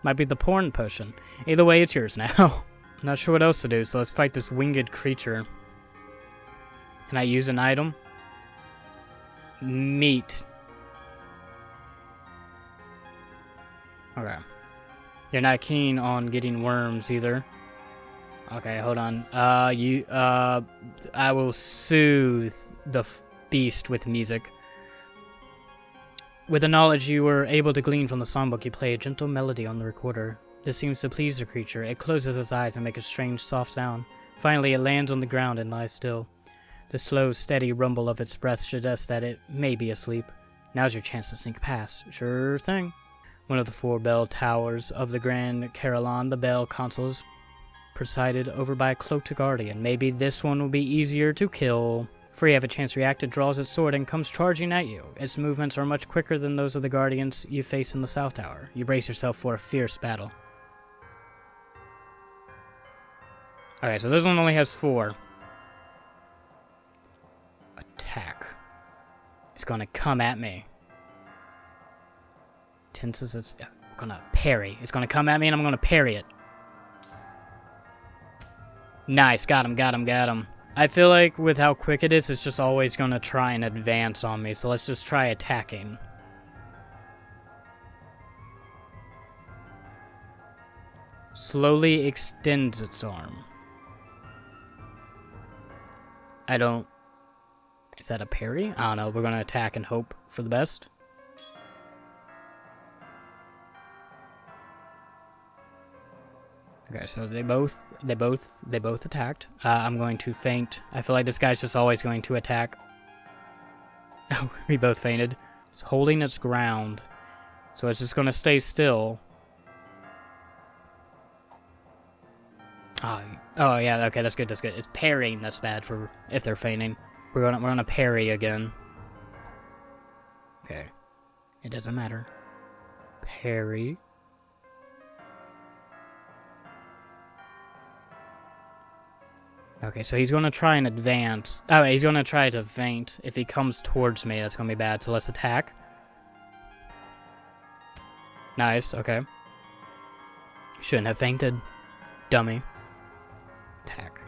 Might be the porn potion. Either way, it's yours now. I'm not sure what else to do, so let's fight this winged creature. Can I use an item? Meat. Okay. You're not keen on getting worms either. Okay, hold on. I will soothe the beast with music. With the knowledge you were able to glean from the songbook, you play a gentle melody on the recorder. This seems to please the creature. It closes its eyes and makes a strange, soft sound. Finally, it lands on the ground and lies still. The slow, steady rumble of its breath suggests that it may be asleep. Now's your chance to sneak past. Sure thing. One of the 4 bell towers of the Grand Carillon, the bell console is presided over by a cloaked guardian. Maybe this one will be easier to kill. Before you have a chance to react, it draws its sword and comes charging at you. Its movements are much quicker than those of the guardians you face in the South Tower. You brace yourself for a fierce battle. Okay, so this one only has 4. Attack. It's gonna come at me. Tenses, it's gonna parry. It's gonna come at me and I'm gonna parry it. Nice, got him. I feel like with how quick it is, it's just always gonna try and advance on me, so let's just try attacking. Slowly extends its arm. Is that a parry? I don't know, we're gonna attack and hope for the best. Okay, so they both attacked. I'm going to feint. I feel like this guy's just always going to attack. Oh, we both fainted. It's holding its ground, so it's just going to stay still. Oh yeah, okay, that's good. It's parrying that's bad for if they're feigning. We're gonna parry again. Okay, it doesn't matter. Parry. Okay, so he's going to try and advance. Oh, he's going to try to feint. If he comes towards me, that's going to be bad. So let's attack. Nice, okay. Shouldn't have feinted. Dummy. Attack.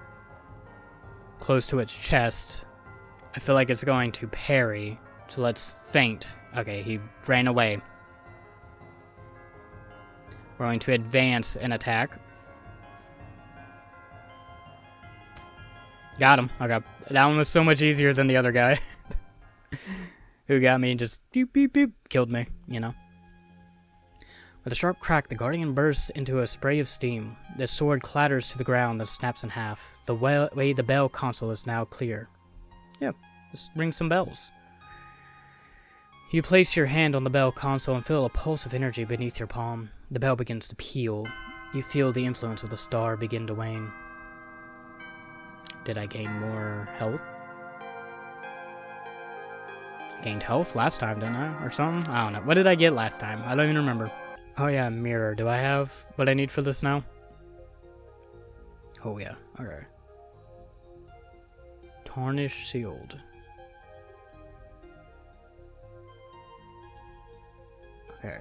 Close to its chest. I feel like it's going to parry. So let's feint. Okay, he ran away. We're going to advance and attack. Got him. Okay. That one was so much easier than the other guy. Who got me and just beep, beep, beep, killed me, you know. With a sharp crack, the guardian bursts into a spray of steam. The sword clatters to the ground and snaps in half. The way the bell console is now clear. Yeah, just ring some bells. You place your hand on the bell console and feel a pulse of energy beneath your palm. The bell begins to peal. You feel the influence of the star begin to wane. Did I gain more health? I gained health last time, didn't I? Or something? I don't know. What did I get last time? I don't even remember. Oh yeah, mirror. Do I have what I need for this now? Oh yeah. Okay. Tarnish sealed. Okay.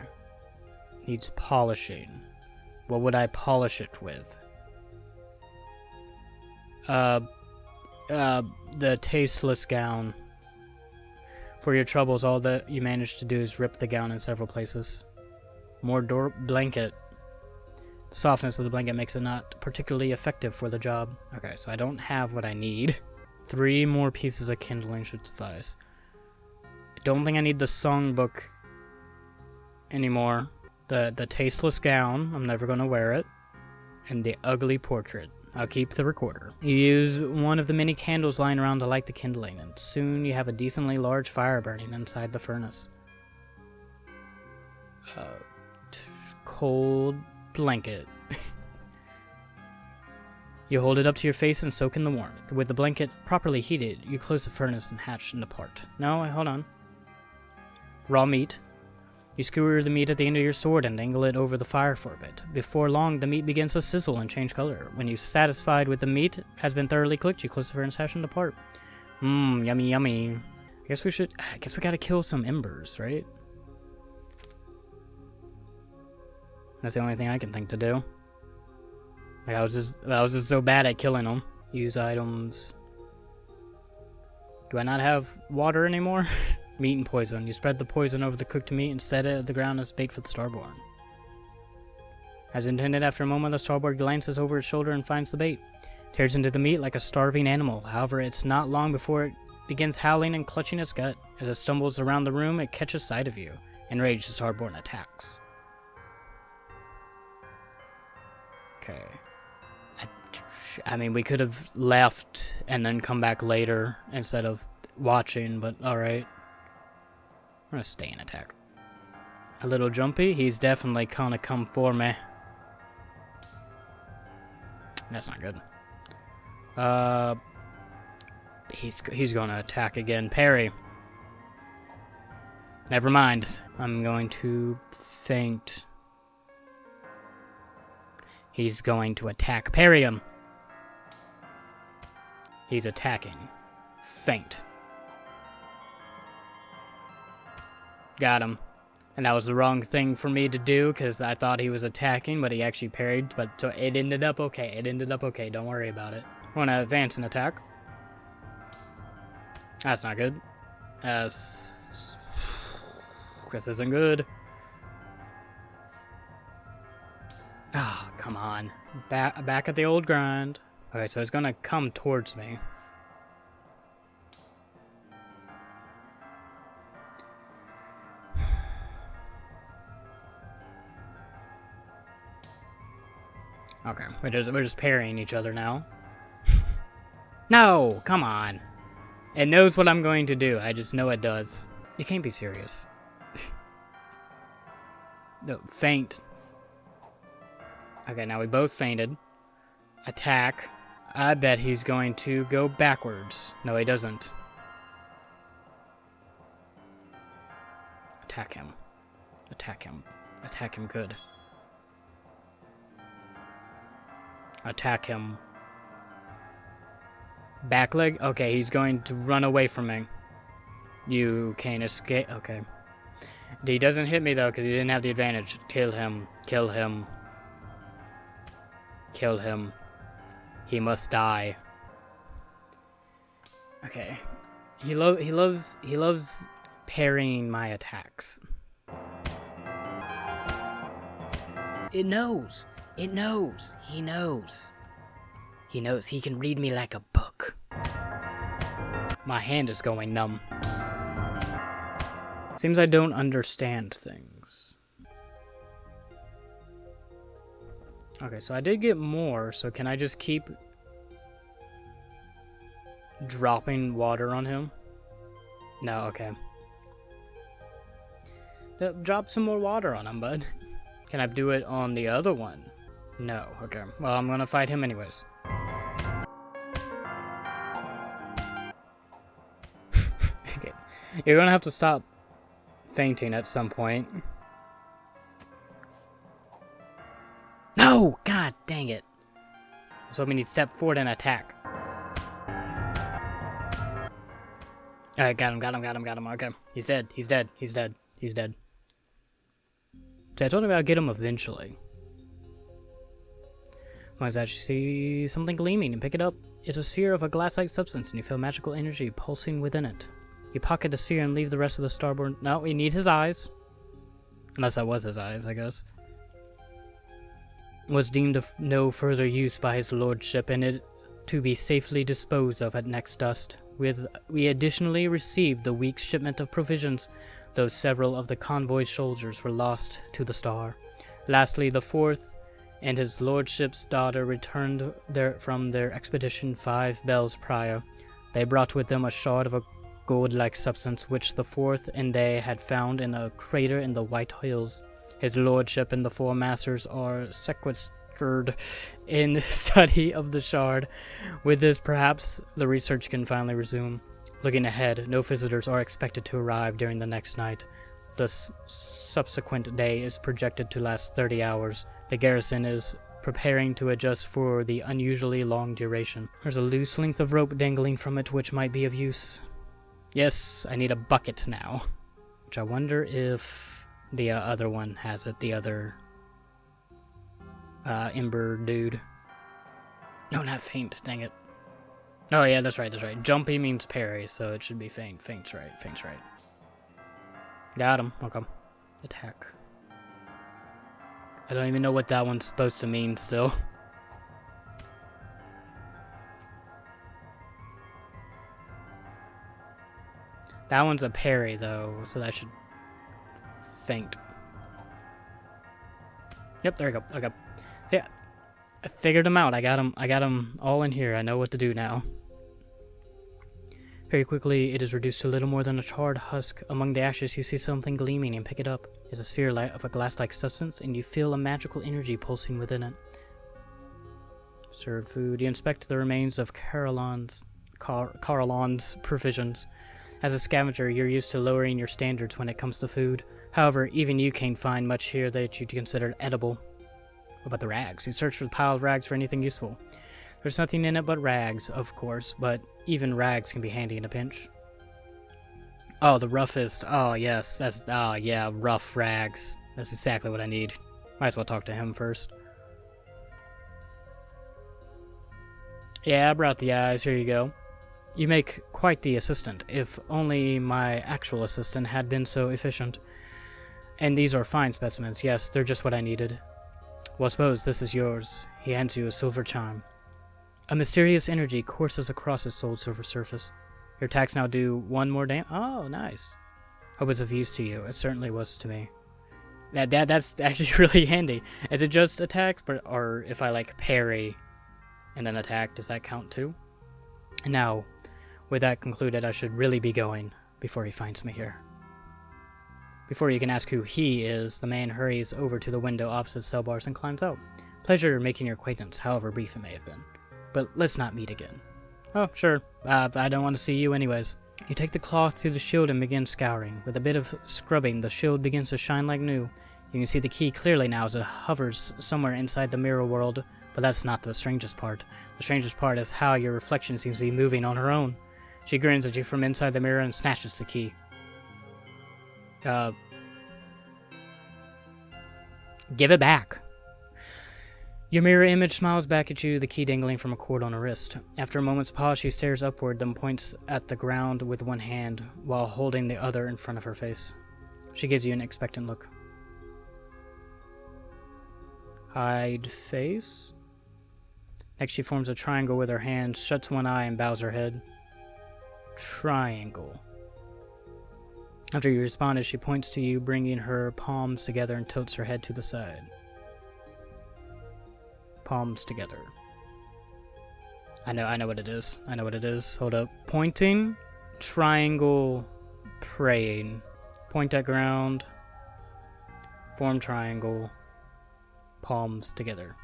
Needs polishing. What would I polish it with? The tasteless gown. For your troubles, all that you manage to do is rip the gown in several places. More blanket. The softness of the blanket makes it not particularly effective for the job. Okay, so I don't have what I need. 3 more pieces of kindling should suffice. I don't think I need the songbook anymore. The tasteless gown, I'm never gonna wear it. And the ugly portrait. I'll keep the recorder. You use one of the many candles lying around to light the kindling, and soon you have a decently large fire burning inside the furnace. Cold blanket. You hold it up to your face and soak in the warmth. With the blanket properly heated, you close the furnace and hatch and depart. No, hold on. Raw meat. You skewer the meat at the end of your sword and dangle it over the fire for a bit. Before long, the meat begins to sizzle and change color. When you're satisfied with the meat has been thoroughly cooked, you close the furnace hatch and depart. Yummy, yummy. I guess we gotta kill some embers, right? That's the only thing I can think to do. Like I was just so bad at killing them. Use items. Do I not have water anymore? Meat and poison. You spread the poison over the cooked meat and set it at the ground as bait for the starborn. As intended, after a moment, the starborn glances over its shoulder and finds the bait. Tears into the meat like a starving animal. However, it's not long before it begins howling and clutching its gut. As it stumbles around the room, it catches sight of you. Enraged, the starborn attacks. Okay. I mean, we could have left and then come back later instead of watching, but alright. I'm gonna stay and attack. A little jumpy, he's definitely gonna come for me. That's not good. He's gonna attack again. Parry. Never mind. I'm going to feint. He's going to attack. Parry him. He's attacking. Feint. Got him. And that was the wrong thing for me to do because I thought he was attacking, but he actually parried. But so it ended up okay. It ended up okay. Don't worry about it. I want to advance and attack. That's not good. This isn't good. Oh, come on. Back at the old grind. Okay, so it's gonna come towards me. Okay, we're just parrying each other now. No, come on. It knows what I'm going to do. I just know it does. You can't be serious. No, feint. Okay, now we both fainted. Attack. I bet he's going to go backwards. No, he doesn't. Attack him. Attack him. Attack him good. Attack him. Back leg? Okay, he's going to run away from me. You can't escape. Okay. He doesn't hit me, though, because he didn't have the advantage. Kill him. Kill him. Kill him. He must die. Okay. He loves parrying my attacks. It knows. It knows. He knows. He knows. He can read me like a book. My hand is going numb. Seems I don't understand things. Okay, so I did get more, so can I just keep dropping water on him? No, okay. Drop some more water on him, bud. Can I do it on the other one? No, okay. Well, I'm gonna fight him anyways. Okay. You're gonna have to stop fainting at some point. No! God dang it. So we need to step forward and attack. Alright, got him. Okay. He's dead. He's dead. So I told him I'd get him eventually. Once I see something gleaming and pick it up. It's a sphere of a glass-like substance and you feel magical energy pulsing within it. You pocket the sphere and leave the rest of the starboard. No, we need his eyes. Unless that was his eyes, I guess. Was deemed of no further use by his lordship and it to be safely disposed of at next dust. We additionally received the week's shipment of provisions, though several of the convoy soldiers were lost to the star. Lastly, the fourth and his lordship's daughter returned from their expedition 5 bells prior. They brought with them a shard of a gold-like substance which the fourth and they had found in a crater in the White Hills. His lordship and the 4 masters are sequestered in study of the shard. With this, perhaps the research can finally resume. Looking ahead, no visitors are expected to arrive during the next night. The subsequent day is projected to last 30 hours. The garrison is preparing to adjust for the unusually long duration. There's a loose length of rope dangling from it which might be of use. Yes, I need a bucket now. Which I wonder if the other one has it. The other Ember dude. No, not faint. Dang it. Oh yeah, that's right. Jumpy means parry, so it should be faint. Faint's right. Got him. Okay. Attack. I don't even know what that one's supposed to mean still. That one's a parry though, so that should faint. Yep, there we go. Okay. So yeah, I figured them out. I got them all in here. I know what to do now. Very quickly, it is reduced to little more than a charred husk. Among the ashes, you see something gleaming and pick it up. It's a sphere of a glass-like substance, and you feel a magical energy pulsing within it. Serve food. You inspect the remains of Carillon's provisions. As a scavenger, you're used to lowering your standards when it comes to food. However, even you can't find much here that you'd consider edible. What about the rags? You search for the pile of rags for anything useful. There's nothing in it but rags, of course, but even rags can be handy in a pinch. Oh, the roughest. Oh, yes. Yeah, rough rags. That's exactly what I need. Might as well talk to him first. Yeah, I brought the eyes. Here you go. You make quite the assistant. If only my actual assistant had been so efficient. And these are fine specimens. Yes, they're just what I needed. Well, I suppose this is yours. He hands you a silver chime. A mysterious energy courses across his soul silver surface. Your attacks now do 1 more damage. Oh, nice. Hope it's of use to you. It certainly was to me. That's actually really handy. Is it just attack, or if I like parry and then attack, does that count too? And now, with that concluded, I should really be going before he finds me here. Before you can ask who he is, the man hurries over to the window opposite cell bars and climbs out. Pleasure making your acquaintance, however brief it may have been. But let's not meet again. Oh, sure. I don't want to see you anyways. You take the cloth to the shield and begin scouring. With a bit of scrubbing, the shield begins to shine like new. You can see the key clearly now as it hovers somewhere inside the mirror world, but that's not the strangest part. The strangest part is how your reflection seems to be moving on her own. She grins at you from inside the mirror and snatches the key. Give it back. Your mirror image smiles back at you, the key dangling from a cord on her wrist. After a moment's pause, she stares upward, then points at the ground with one hand, while holding the other in front of her face. She gives you an expectant look. Hide face? Next, she forms a triangle with her hand, shuts one eye, and bows her head. Triangle. After you respond, she points to you, bringing her palms together and tilts her head to the side. Palms together. I know what it is. Hold up. Pointing, triangle, praying. Point at ground, form triangle, palms together.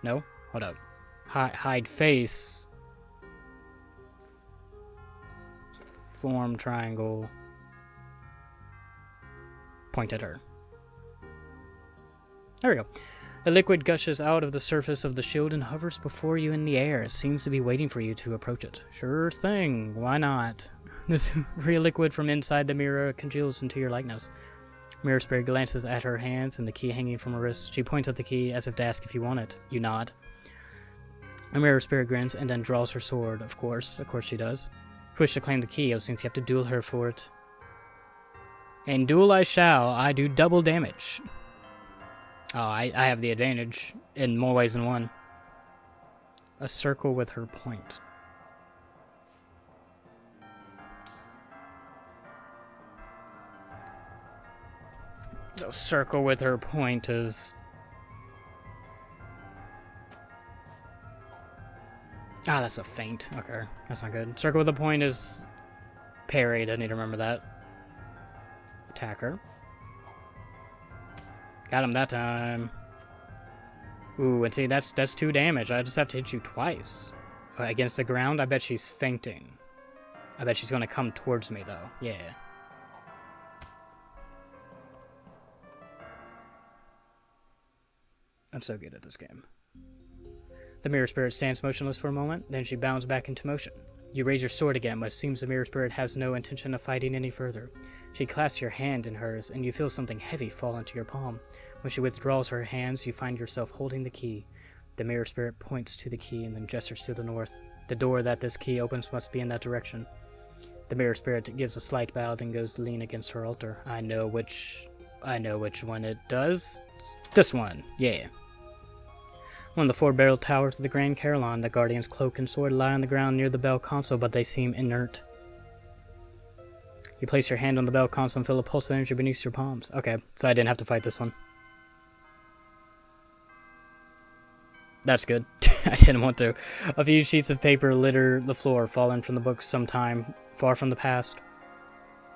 No? Hold up. Hide face, form triangle, point at her. There we go. The liquid gushes out of the surface of the shield and hovers before you in the air. It seems to be waiting for you to approach it. Sure thing, why not? This real liquid from inside the mirror congeals into your likeness. Mirror Spirit glances at her hands and the key hanging from her wrist. She points at the key as if to ask if you want it. You nod. A Mirror Spirit grins and then draws her sword. Of course she does. If you wish to claim the key, it seems you have to duel her for it. And duel I shall. I do double damage. Oh, I have the advantage in more ways than one. A circle with her point. So circle with her point is Ah, that's a feint. Okay, that's not good. Circle with a point is parried. I need to remember that. Attacker. Got him that time. Ooh, and see, that's 2 damage. I just have to hit you twice. Against the ground, I bet she's fainting. I bet she's gonna come towards me, though. Yeah. I'm so good at this game. The mirror spirit stands motionless for a moment, then she bounds back into motion. You raise your sword again, but it seems the mirror spirit has no intention of fighting any further. She clasps your hand in hers, and you feel something heavy fall into your palm. When she withdraws her hands, you find yourself holding the key. The mirror spirit points to the key and then gestures to the north. The door that this key opens must be in that direction. The mirror spirit gives a slight bow, then goes to lean against her altar. I know which one it does. It's this one, yeah. One of the 4 barrel towers of the Grand Carillon, the Guardian's cloak and sword lie on the ground near the bell console, but they seem inert. You place your hand on the bell console and feel a pulse of energy beneath your palms. Okay, so I didn't have to fight this one. That's good. I didn't want to. A few sheets of paper litter the floor, fallen from the books sometime far from the past.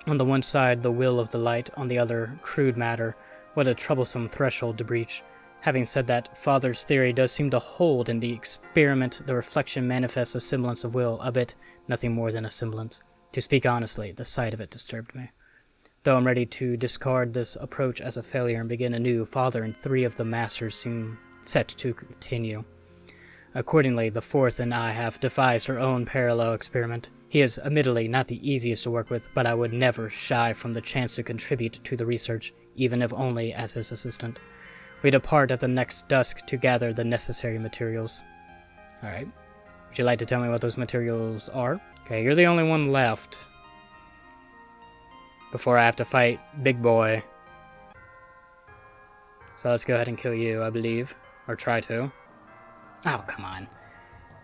On the one side, the will of the light, on the other, crude matter. What a troublesome threshold to breach. Having said that, Father's theory does seem to hold. In the experiment, the reflection manifests a semblance of will, a bit, nothing more than a semblance. To speak honestly, the sight of it disturbed me. Though I'm ready to discard this approach as a failure and begin anew, Father and 3 of the masters seem set to continue. Accordingly, the 4th and I have devised our own parallel experiment. He is admittedly not the easiest to work with, but I would never shy from the chance to contribute to the research, even if only as his assistant. We depart at the next dusk to gather the necessary materials. Alright. Would you like to tell me what those materials are? Okay, you're the only one left. Before I have to fight Big Boy. So let's go ahead and kill you, I believe. Or try to. Oh, come on.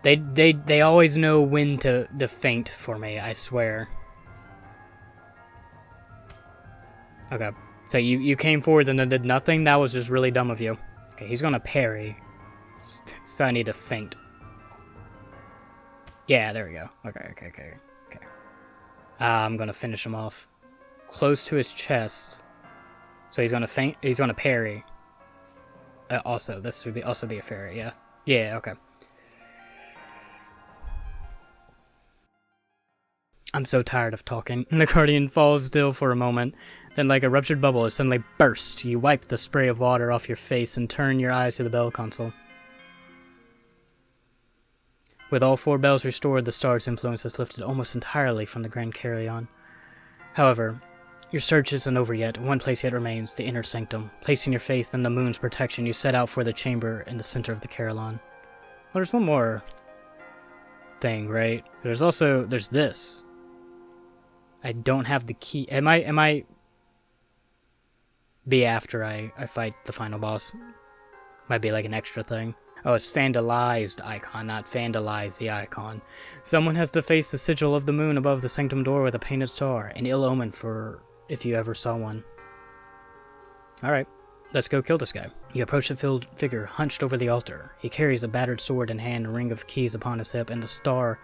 They always know when to feint for me, I swear. Okay. So you came forward and then did nothing? That was just really dumb of you. Okay, he's gonna parry. So I need to feint. Yeah, there we go. Okay. I'm gonna finish him off. Close to his chest. So he's gonna feint. He's gonna parry. Also, this would also be a parry, yeah? Yeah, okay. I'm so tired of talking. The Guardian falls still for a moment. Then, like a ruptured bubble, it suddenly bursts. You wipe the spray of water off your face and turn your eyes to the bell console. With all 4 bells restored, the star's influence has lifted almost entirely from the Grand Carillon. However, your search isn't over yet. One place yet remains, the inner sanctum. Placing your faith in the moon's protection, you set out for the chamber in the center of the Carillon. Well, there's one more thing, right? There's this. I don't have the key. It might be after I fight the final boss. Might be like an extra thing. Oh, it's vandalized icon, not vandalize the icon. Someone has defaced the sigil of the moon above the sanctum door with a painted star. An ill omen for if you ever saw one. Alright, let's go kill this guy. You approach the figure hunched over the altar. He carries a battered sword in hand, a ring of keys upon his hip, and the star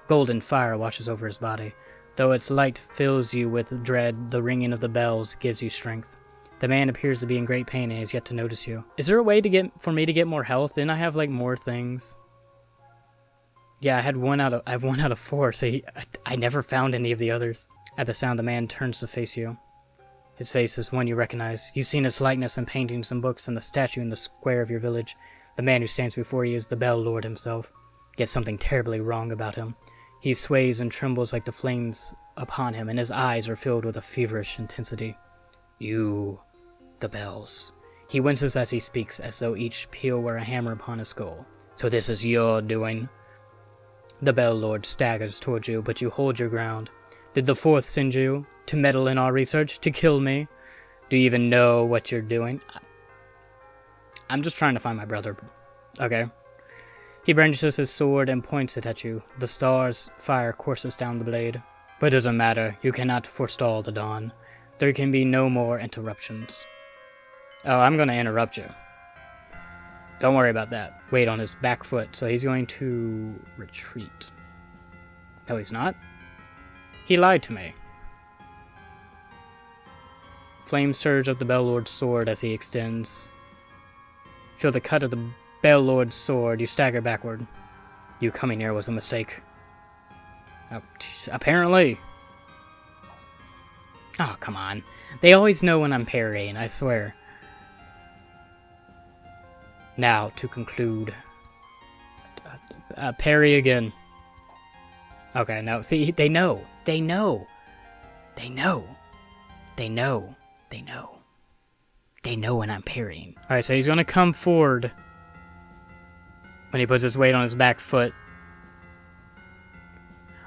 golden fire washes over his body. Though its light fills you with dread, the ringing of the bells gives you strength. The man appears to be in great pain and has yet to notice you. Is there a way for me to get more health? Didn't I have like more things? Yeah, I have 1 out of 4, so I never found any of the others. At the sound, the man turns to face you. His face is one you recognize. You've seen his likeness in paintings and books and the statue in the square of your village. The man who stands before you is the Bell Lord himself. Yet something terribly wrong about him. He sways and trembles like the flames upon him, and his eyes are filled with a feverish intensity. You, the bells. He winces as he speaks, as though each peal were a hammer upon his skull. So this is your doing? The Bell Lord staggers towards you, but you hold your ground. Did the 4th send you to meddle in our research, to kill me? Do you even know what you're doing? I'm just trying to find my brother. Okay. He brandishes his sword and points it at you. The star's fire courses down the blade. But it doesn't matter. You cannot forestall the dawn. There can be no more interruptions. Oh, I'm gonna interrupt you. Don't worry about that. Wait on his back foot, so he's going to retreat. No, he's not. He lied to me. Flames surge up the Bell-Lord's sword as he extends. Feel the cut of the Bell-Lord's sword. You stagger backward. You coming here was a mistake. Apparently. Oh, come on. They always know when I'm parrying, I swear. Now, to conclude. Parry again. Okay, no. See, they know. They know. They know. They know. They know. They know when I'm parrying. Alright, so he's going to come forward when he puts his weight on his back foot.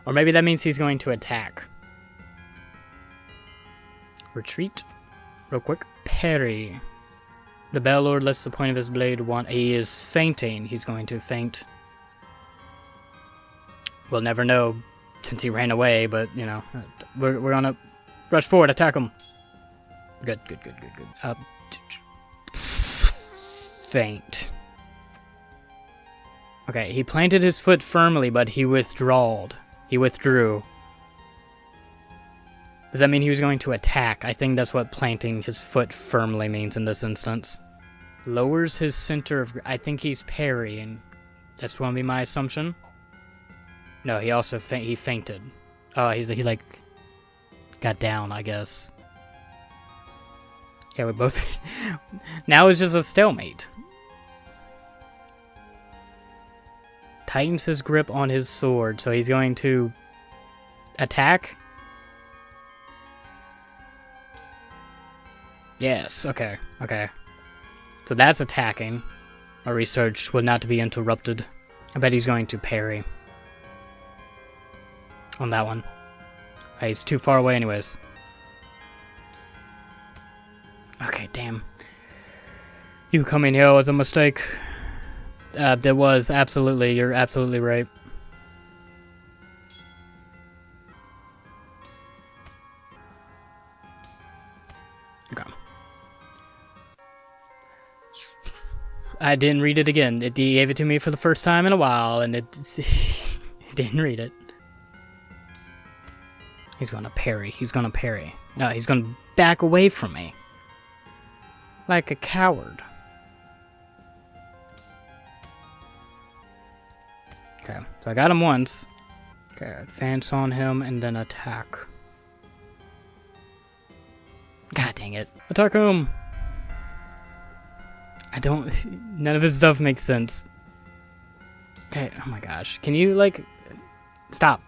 Or maybe that means he's going to attack. Retreat. Real quick. Parry. The Bell-Lord lets the point of his blade want. He is fainting. He's going to faint. We'll never know since he ran away, but, you know, we're gonna rush forward, attack him. Good. Faint. Okay, he planted his foot firmly, but he withdrew. Does that mean he was going to attack? I think that's what planting his foot firmly means in this instance. Lowers his center of... I think he's parrying. That's going to be my assumption. No, he also he fainted. Oh, he like got down, I guess. Yeah, we both... Now it's just a stalemate. Tightens his grip on his sword, so he's going to attack. Yes, okay. So that's attacking. Our research will not be interrupted. I bet he's going to parry. On that one. He's too far away anyways. Okay, damn. You coming here was a mistake. There was, absolutely. You're absolutely right. Okay. I didn't read it again. He gave it to me for the first time in a while, and it didn't read it. He's gonna parry. No, he's gonna back away from me. Like a coward. Okay, so I got him once. Okay, advance on him and then attack. God dang it. Attack him! None of his stuff makes sense. Okay, oh my gosh. Can you, like, stop.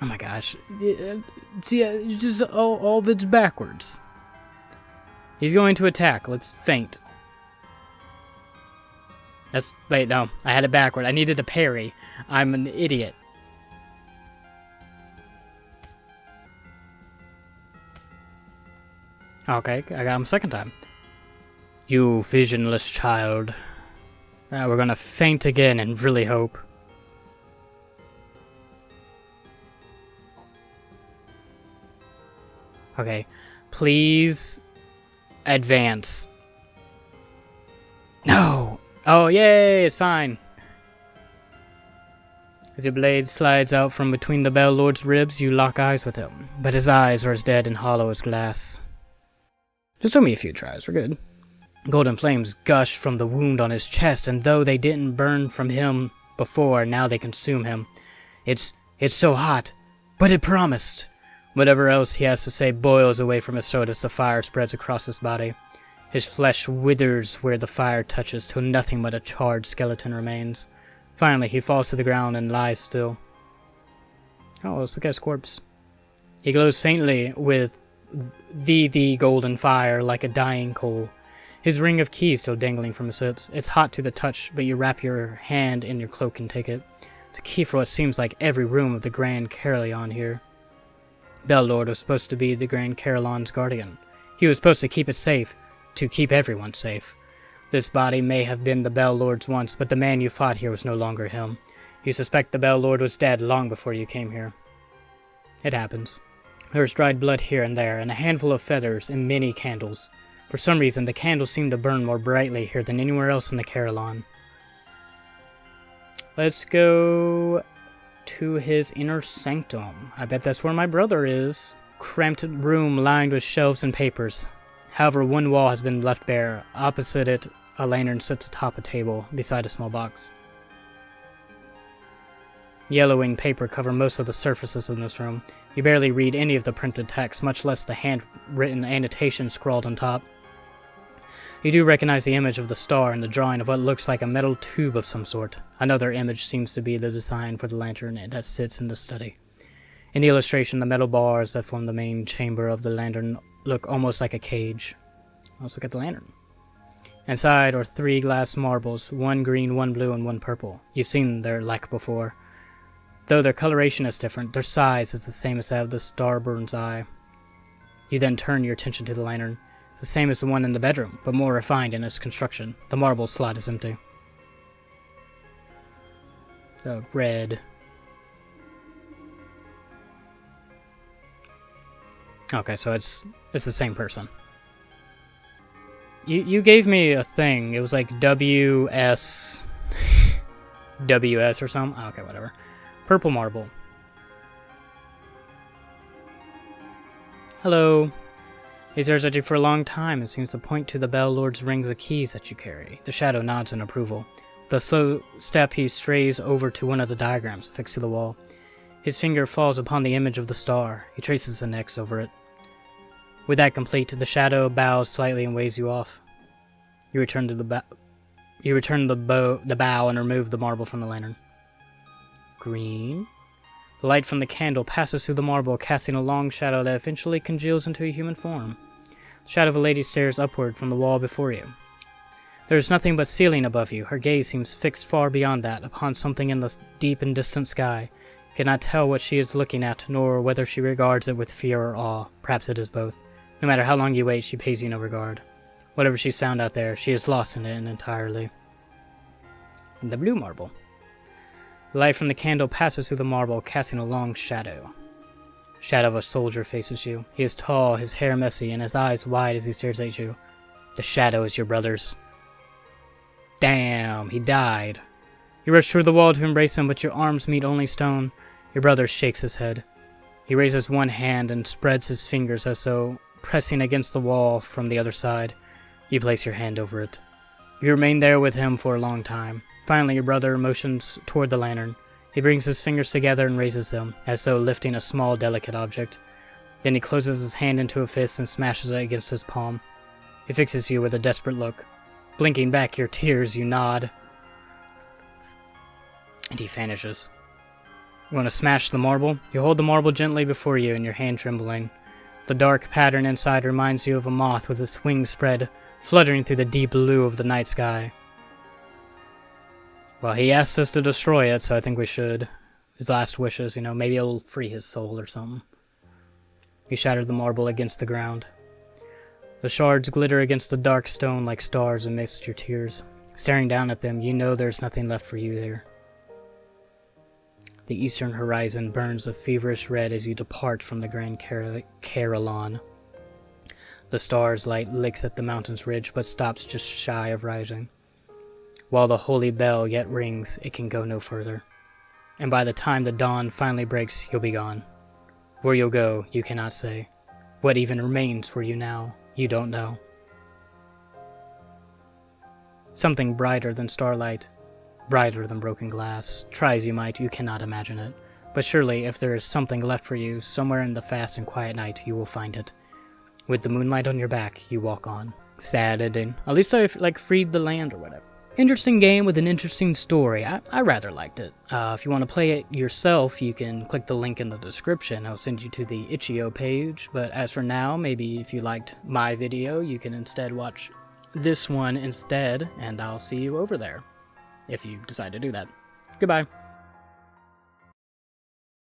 Oh my gosh. See, just all of it's backwards. He's going to attack. Let's feint. Wait, no. I had it backward. I needed to parry. I'm an idiot. Okay, I got him second time. You visionless child. We're gonna feint again and really hope. Okay, please advance. No! Oh, yay, it's fine. As your blade slides out from between the Bell-Lord's ribs, you lock eyes with him. But his eyes are as dead and hollow as glass. Just took me a few tries, we're good. Golden flames gush from the wound on his chest, and though they didn't burn from him before, now they consume him. It's so hot, but it promised. Whatever else he has to say boils away from his throat as the fire spreads across his body. His flesh withers where the fire touches till nothing but a charred skeleton remains. Finally, he falls to the ground and lies still. Oh, let's look at his corpse. He glows faintly with the golden fire like a dying coal. His ring of keys still dangling from his hips. It's hot to the touch, but you wrap your hand in your cloak and take it. It's a key for what seems like every room of the Grand Carillon here. Bell-Lord was supposed to be the Grand Carillon's guardian. He was supposed to keep it safe, to keep everyone safe. This body may have been the Bell-Lord's once, but the man you fought here was no longer him. You suspect the Bell-Lord was dead long before you came here. It happens. There is dried blood here and there, and a handful of feathers, and many candles. For some reason, the candles seem to burn more brightly here than anywhere else in the Carillon. Let's go to his inner sanctum. I bet that's where my brother is. Cramped room lined with shelves and papers. However, one wall has been left bare. Opposite it, a lantern sits atop a table, beside a small box. Yellowing paper cover most of the surfaces in this room. You barely read any of the printed text, much less the handwritten annotation scrawled on top. You do recognize the image of the star and the drawing of what looks like a metal tube of some sort. Another image seems to be the design for the lantern that sits in the study. In the illustration, the metal bars that form the main chamber of the lantern look almost like a cage. Let's look at the lantern. Inside are 3 glass marbles, 1 green, 1 blue, and 1 purple. You've seen their like before. Though their coloration is different, their size is the same as that of the starbird's eye. You then turn your attention to the lantern. It's the same as the one in the bedroom, but more refined in its construction. The marble slot is empty. Red. Okay, so it's the same person. You gave me a thing. It was like WS WS or something. Oh, okay, whatever. Purple marble. Hello. He stares at you for a long time and seems to point to the Bell Lord's rings of keys that you carry. The shadow nods in approval. With a slow step, he strays over to one of the diagrams affixed to the wall. His finger falls upon the image of the star. He traces an X over it. With that complete, the shadow bows slightly and waves you off. You return to the bow and remove the marble from the lantern. Green. The light from the candle passes through the marble, casting a long shadow that eventually congeals into a human form. The shadow of a lady stares upward from the wall before you. There is nothing but ceiling above you. Her gaze seems fixed far beyond that, upon something in the deep and distant sky. You cannot tell what she is looking at, nor whether she regards it with fear or awe. Perhaps it is both. No matter how long you wait, she pays you no regard. Whatever she's found out there, she is lost in it entirely. The blue marble. The light from the candle passes through the marble, casting a long shadow. Shadow of a soldier faces you. He is tall, his hair messy, and his eyes wide as he stares at you. The shadow is your brother's. Damn, he died. You rush through the wall to embrace him, but your arms meet only stone. Your brother shakes his head. He raises one hand and spreads his fingers as though pressing against the wall from the other side. You place your hand over it. You remain there with him for a long time. Finally, your brother motions toward the lantern. He brings his fingers together and raises them, as though lifting a small, delicate object. Then he closes his hand into a fist and smashes it against his palm. He fixes you with a desperate look. Blinking back your tears, you nod. And he vanishes. You want to smash the marble? You hold the marble gently before you, and your hand trembling. The dark pattern inside reminds you of a moth with its wings spread, fluttering through the deep blue of the night sky. Well, he asked us to destroy it, so I think we should. His last wishes, maybe it'll free his soul or something. You shatter the marble against the ground. The shards glitter against the dark stone like stars amidst your tears. Staring down at them, you know there's nothing left for you there. The eastern horizon burns a feverish red as you depart from the Grand Carillon. The star's light licks at the mountain's ridge, but stops just shy of rising. While the holy bell yet rings, it can go no further. And by the time the dawn finally breaks, you'll be gone. Where you'll go, you cannot say. What even remains for you now, you don't know. Something brighter than starlight, brighter than broken glass. Try as you might, you cannot imagine it. But surely, if there is something left for you, somewhere in the fast and quiet night, you will find it. With the moonlight on your back, you walk on. Sad ending. At least I, freed the land or whatever. Interesting game with an interesting story. I rather liked it. If you want to play it yourself, you can click the link in the description. I'll send you to the itch.io page. But as for now, maybe if you liked my video, you can instead watch this one instead, and I'll see you over there, if you decide to do that. Goodbye.